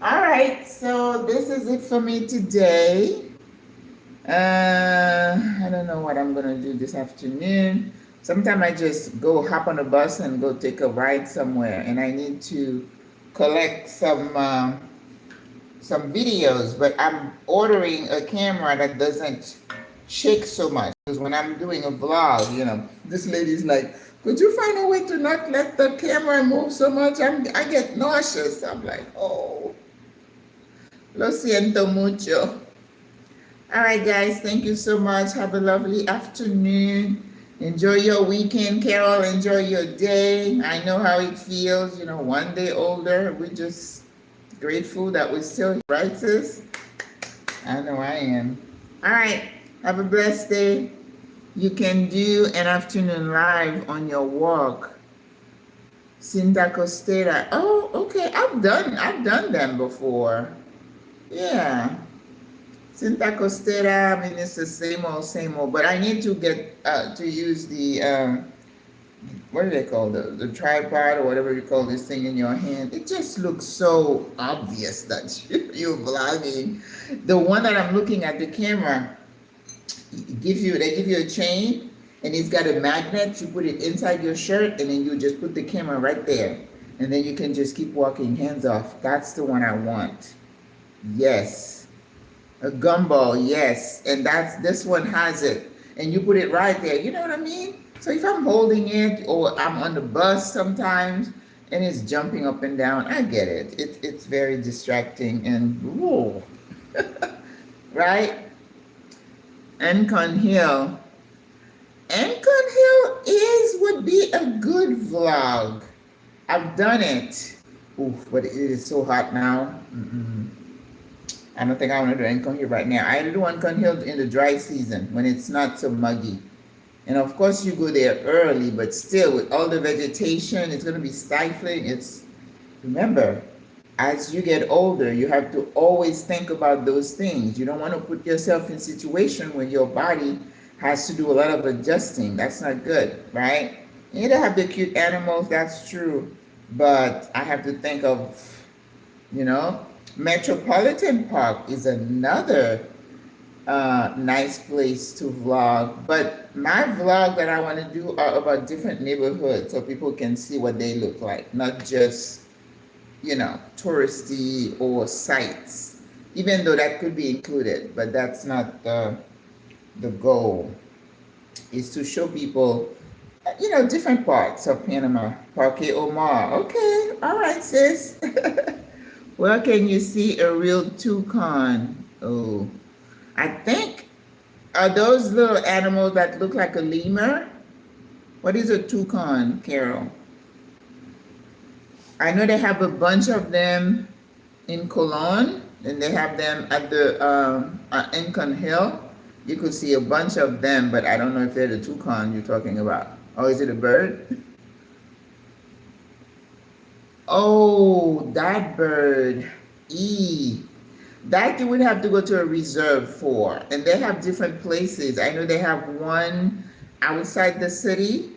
All right, so this is it for me today. I don't know what I'm gonna do this afternoon. Sometimes I just go hop on a bus and go take a ride somewhere, and I need to collect some videos, but I'm ordering a camera that doesn't shake so much. Because when I'm doing a vlog, you know, this lady's like, could you find a way to not let the camera move so much? I get nauseous. I'm like, oh, lo siento mucho. All right, guys, thank you so much. Have a lovely afternoon. Enjoy your weekend, Carol. Enjoy your day. I know how it feels, you know, one day older. We're just grateful that we're still right, sis? I know I am. All right, have a blessed day. You can do an afternoon live on your walk. Cinta Costera. Oh, okay. I've done them before. Yeah. Cinta Costera, I mean, it's the same old, but I need to get to use the what do they call the tripod or whatever you call this thing in your hand. It just looks so obvious that you're vlogging. The one that I'm looking at, the camera, they give you a chain and it's got a magnet. You put it inside your shirt and then you just put the camera right there. And then you can just keep walking, hands off. That's the one I want. Yes. A gumball, yes. And this one has it. And you put it right there. You know what I mean? So if I'm holding it or I'm on the bus sometimes and it's jumping up and down, I get it. It's very distracting and whoa. Right? Encon Hill. Encon Hill would be a good vlog. I've done it. Oof, but it is so hot now. I don't think I want to do Encon Hill right now. I do Encon Hill in the dry season when it's not so muggy. And of course you go there early, but still with all the vegetation, it's going to be stifling. Remember, as you get older, you have to always think about those things. You don't want to put yourself in a situation where your body has to do a lot of adjusting. That's not good, right? You know, have the cute animals, that's true. But I have to think of, you know, Metropolitan Park is another nice place to vlog. But my vlog that I want to do are about different neighborhoods so people can see what they look like, not just, you know, touristy or sites, even though that could be included, but that's not the goal. Is to show people, you know, different parts of Panama. Parque Omar. Okay, all right, sis. Well, can you see a real toucan? Oh, I think, are those little animals that look like a lemur? What is a toucan, Carol? I know they have a bunch of them in Cologne, and they have them at the Incan Hill. You could see a bunch of them, but I don't know if they're the toucan you're talking about. Oh, is it a bird? Oh, that bird. That you would have to go to a reserve for. And they have different places. I know they have one outside the city,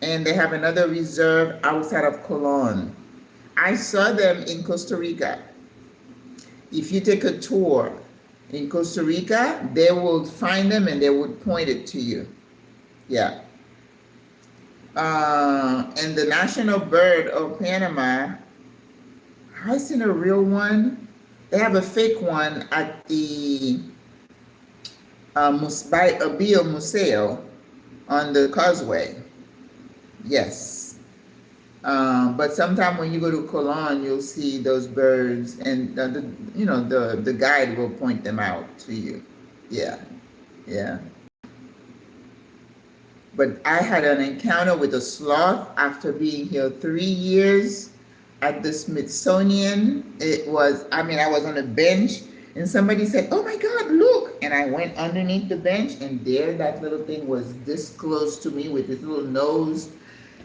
and they have another reserve outside of Cologne. I saw them in Costa Rica. If you take a tour in Costa Rica, they will find them and they would point it to you. Yeah. And the national bird of Panama, I seen a real one. They have a fake one at the Bio Museo on the causeway. Yes. But sometime when you go to Cologne, you'll see those birds, and the guide will point them out to you. Yeah, yeah. But I had an encounter with a sloth after being here 3 years at the Smithsonian. I was on a bench, and somebody said, "Oh my God, look!" And I went underneath the bench, and there that little thing was this close to me with its little nose,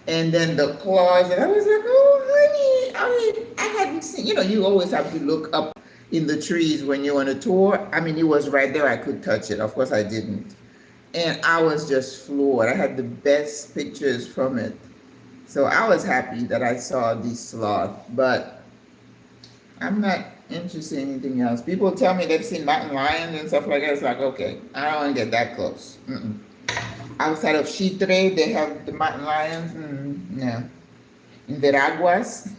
and then the claws, and I was like, "Oh, honey!" I mean, I hadn't seen. You always have to look up in the trees when you're on a tour. I mean, it was right there. I could touch it. Of course, I didn't. And I was just floored. I had the best pictures from it. So I was happy that I saw the sloth, but I'm not interested in anything else. People tell me they've seen mountain lions and stuff like that. It's like, okay, I don't want to get that close. Outside of Chitre, they have the mountain lions. No. In Veraguas.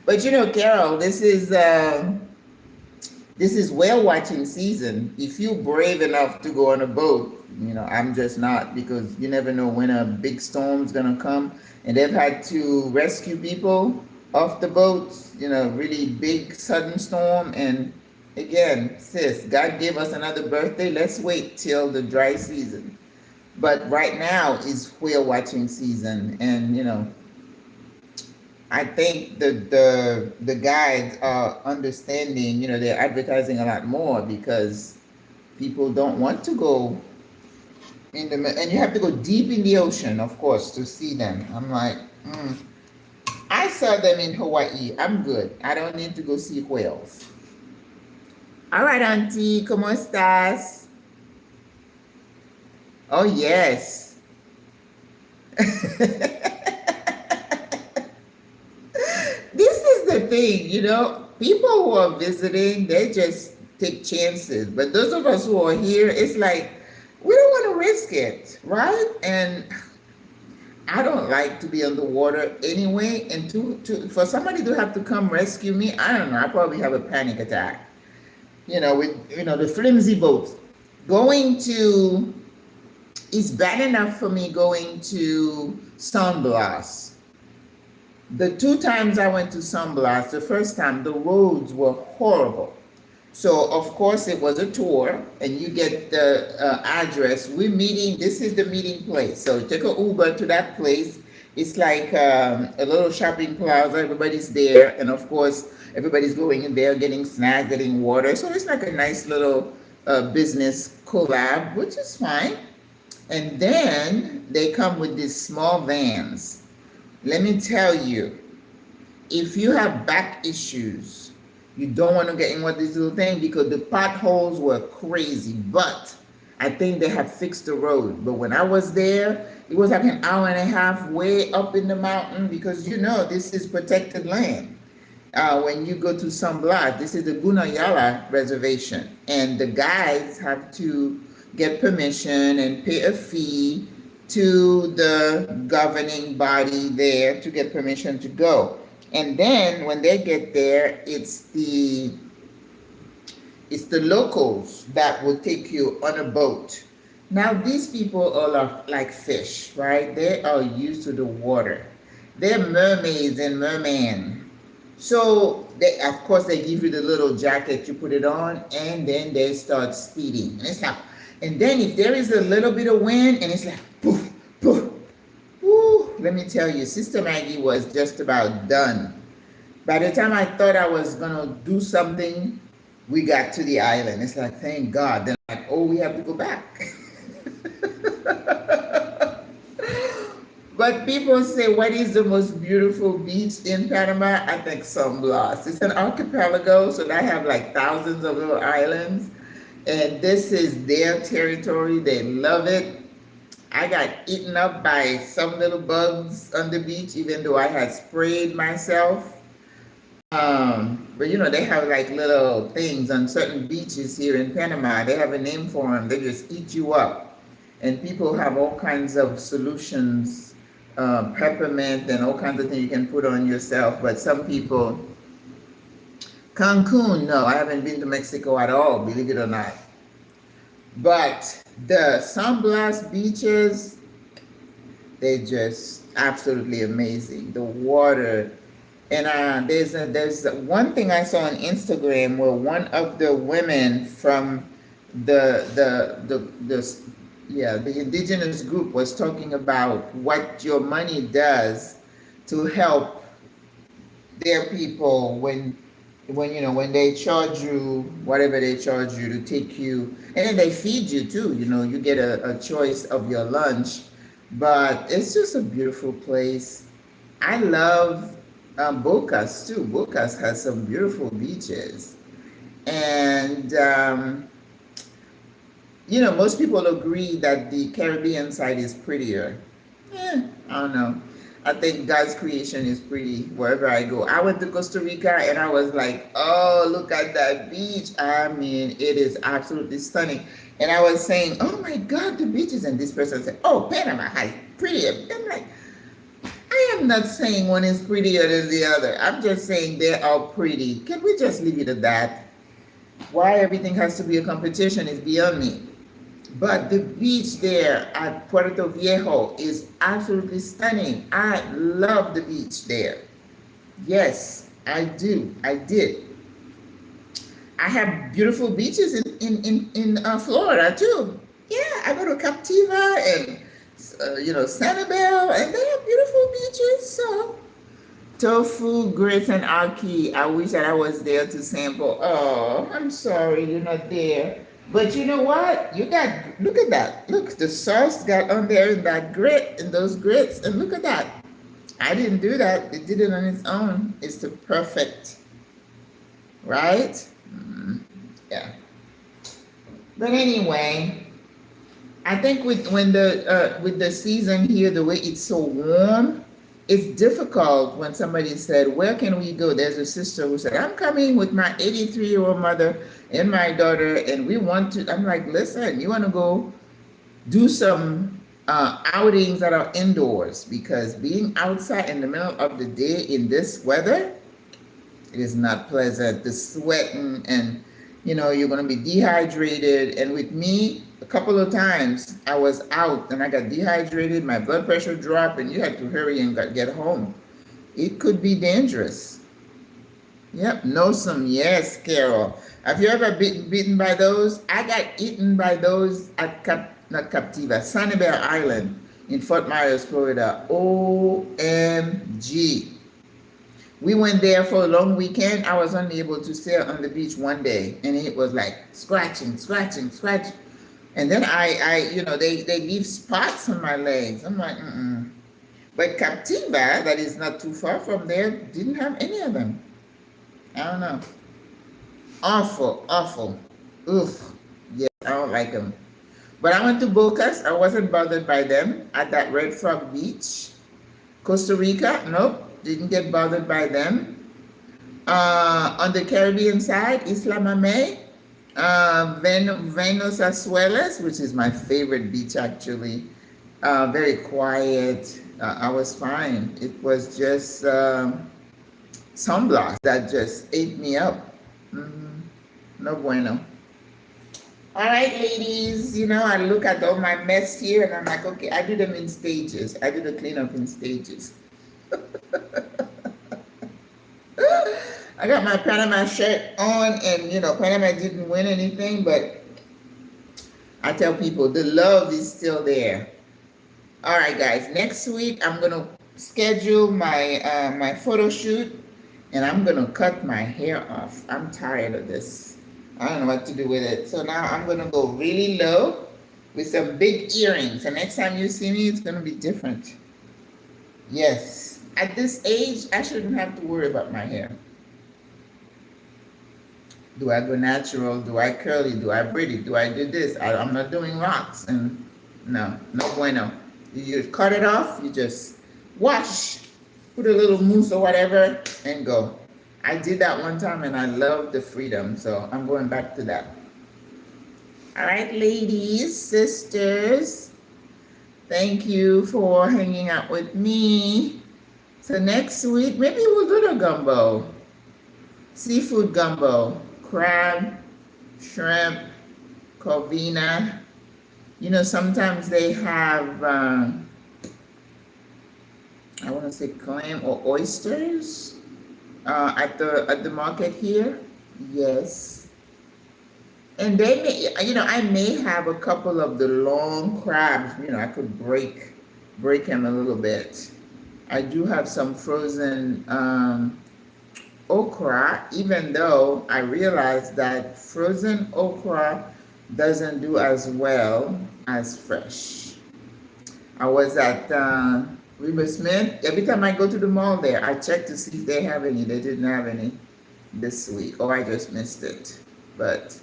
But Carol, this is whale watching season. If you're brave enough to go on a boat, I'm just not, because you never know when a big storm's gonna come. And they've had to rescue people off the boats, really big sudden storm. And again, sis, God gave us another birthday. Let's wait till the dry season. But right now is whale watching season. And, I think the guides are understanding, they're advertising a lot more because people don't want to go and you have to go deep in the ocean, of course, to see them. I'm like, I saw them in Hawaii. I'm good. I don't need to go see whales. All right, Auntie, ¿cómo estás? Oh, yes. This is the thing, people who are visiting, they just take chances. But those of us who are here, it's like, we don't want to risk it, right? And I don't like to be underwater anyway. And for somebody to have to come rescue me, I don't know, I probably have a panic attack. With, the flimsy boats. It's bad enough for me going to San Blas. The 2 times I went to San Blas, the first time, the roads were horrible. So, of course, it was a tour, and you get the address. This is the meeting place. So take an Uber to that place. It's like a little shopping plaza. Everybody's there. And, of course, everybody's going in there, getting snacks, getting water. So it's like a nice little business collab, which is fine. And then they come with these small vans. Let me tell you, if you have back issues, You don't want to get in with this little thing because the potholes were crazy. But I think they have fixed the road. But when I was there, it was like an hour and a half way up in the mountain because this is protected land. When you go to San Blas, this is the Gunayala reservation, and the guides have to get permission and pay a fee to the governing body there to get permission to go. And then when they get there, it's the locals that will take you on a boat. Now these people are like fish, right? They are used to the water. They're mermaids and mermen. So of course they give you the little jacket, you put it on, and then they start speeding. And then if there is a little bit of wind, and it's like poof, poof. Woo, let me tell you, Sister Maggie was just about done. By the time I thought I was gonna do something, we got to the island. It's like, thank God. Then like, oh, we have to go back. But people say, what is the most beautiful beach in Panama? I think San Blas. It's an archipelago, so they have like thousands of little islands. And this is their territory. They love it. I got eaten up by some little bugs on the beach, even though I had sprayed myself. But they have like little things on certain beaches here in Panama. They have a name for them. They just eat you up. And people have all kinds of solutions. Peppermint and all kinds of things you can put on yourself, but some people, Cancun, no, I haven't been to Mexico at all, believe it or not. But the San Blas beaches, they're just absolutely amazing. The water, and there's one thing I saw on Instagram where one of the women from the indigenous group was talking about what your money does to help their people when they charge you whatever they charge you to take you, and then they feed you too. You get a choice of your lunch, but it's just a beautiful place. I love Bocas too. Bocas has some beautiful beaches, and most people agree that the Caribbean side is prettier. I don't know. I think God's creation is pretty wherever I go. I went to Costa Rica and I was like, oh, look at that beach. I mean, it is absolutely stunning. And I was saying, oh my God, the beaches. And this person said, oh, Panama has prettier. I'm like, I am not saying one is prettier than the other. I'm just saying they are pretty. Can we just leave it at that? Why everything has to be a competition is beyond me. But the beach there at Puerto Viejo is absolutely stunning. I love the beach there. Yes, I do. I did. I have beautiful beaches in Florida too. Yeah, I go to Captiva and Sanibel, and they have beautiful beaches. So tofu, grits, and ackee. I wish that I was there to sample. Oh, I'm sorry you're not there. But you know what? Look at that. Look, the sauce got on there in that grit, in those grits, and look at that. I didn't do that. It did it on its own. It's the perfect, right? Yeah. But anyway, I think with the season here, the way it's so warm, it's difficult when somebody said, where can we go? There's a sister who said, I'm coming with my 83-year-old mother and my daughter, and we want to, I'm like, listen, you want to go do some outings that are indoors, because being outside in the middle of the day in this weather, it is not pleasant. The sweating, and you're going to be dehydrated. And with me, a couple of times I was out and I got dehydrated, my blood pressure dropped, and you had to hurry and get home. It could be dangerous. Yep, yes, Carol. Have you ever been bitten by those? I got eaten by those at Sanibel Island in Fort Myers, Florida. OMG. We went there for a long weekend. I was only able to stay on the beach one day, and it was like scratching. And then they leave spots on my legs. I'm like, But Captiva, that is not too far from there, didn't have any of them. I don't know. Awful, awful. Oof. Yes, I don't like them. But I went to Bocas. I wasn't bothered by them at that Red Frog Beach. Costa Rica, nope, didn't get bothered by them. On the Caribbean side, Isla Mamey, Venus Azuelas, which is my favorite beach actually. Very quiet. I was fine. It was just sunblock that just ate me up. No bueno. All right, ladies, I look at all my mess here and I'm like, okay, I do them in stages. I do the cleanup in stages. I got my Panama shirt on and, Panama didn't win anything, but I tell people the love is still there. All right, guys, next week I'm going to schedule my my photo shoot and I'm going to cut my hair off. I'm tired of this. I don't know what to do with it. So now I'm going to go really low with some big earrings. And next time you see me, it's going to be different. Yes. At this age, I shouldn't have to worry about my hair. Do I go natural? Do I curly? Do I braid it? Do I do this? I'm not doing rocks. And no bueno. You cut it off, you just wash, put a little mousse or whatever, and go. I did that one time and I loved the freedom, so I'm going back to that. All right, ladies, sisters, thank you for hanging out with me. So next week, maybe we'll do the gumbo, seafood gumbo, crab, shrimp, corvina. Sometimes they have, I want to say clam or oysters. At the market here, yes, and they may, I may have a couple of the long crabs. I could break them a little bit. I do have some frozen okra, even though I realize that frozen okra doesn't do as well as fresh. I was at Reba Smith. Every time I go to the mall there, I check to see if they have any. They didn't have any this week, or I just missed it. But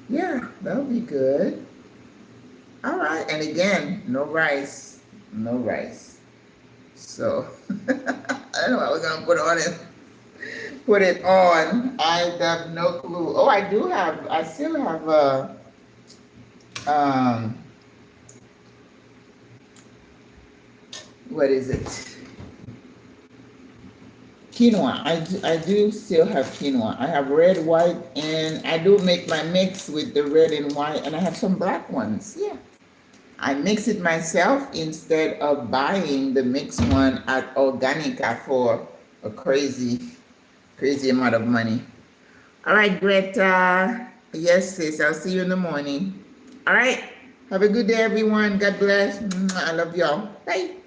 yeah, that'll be good. All right, and again, no rice. So I don't know what we're gonna put it on. I have no clue. Oh, I still have what is it? Quinoa. I do still have quinoa. I have red, white, and I do make my mix with the red and white, and I have some black ones. Yeah. I mix it myself instead of buying the mixed one at Organica for a crazy amount of money. All right, Greta. Yes, sis. I'll see you in the morning. All right. Have a good day, everyone. God bless. I love y'all. Bye.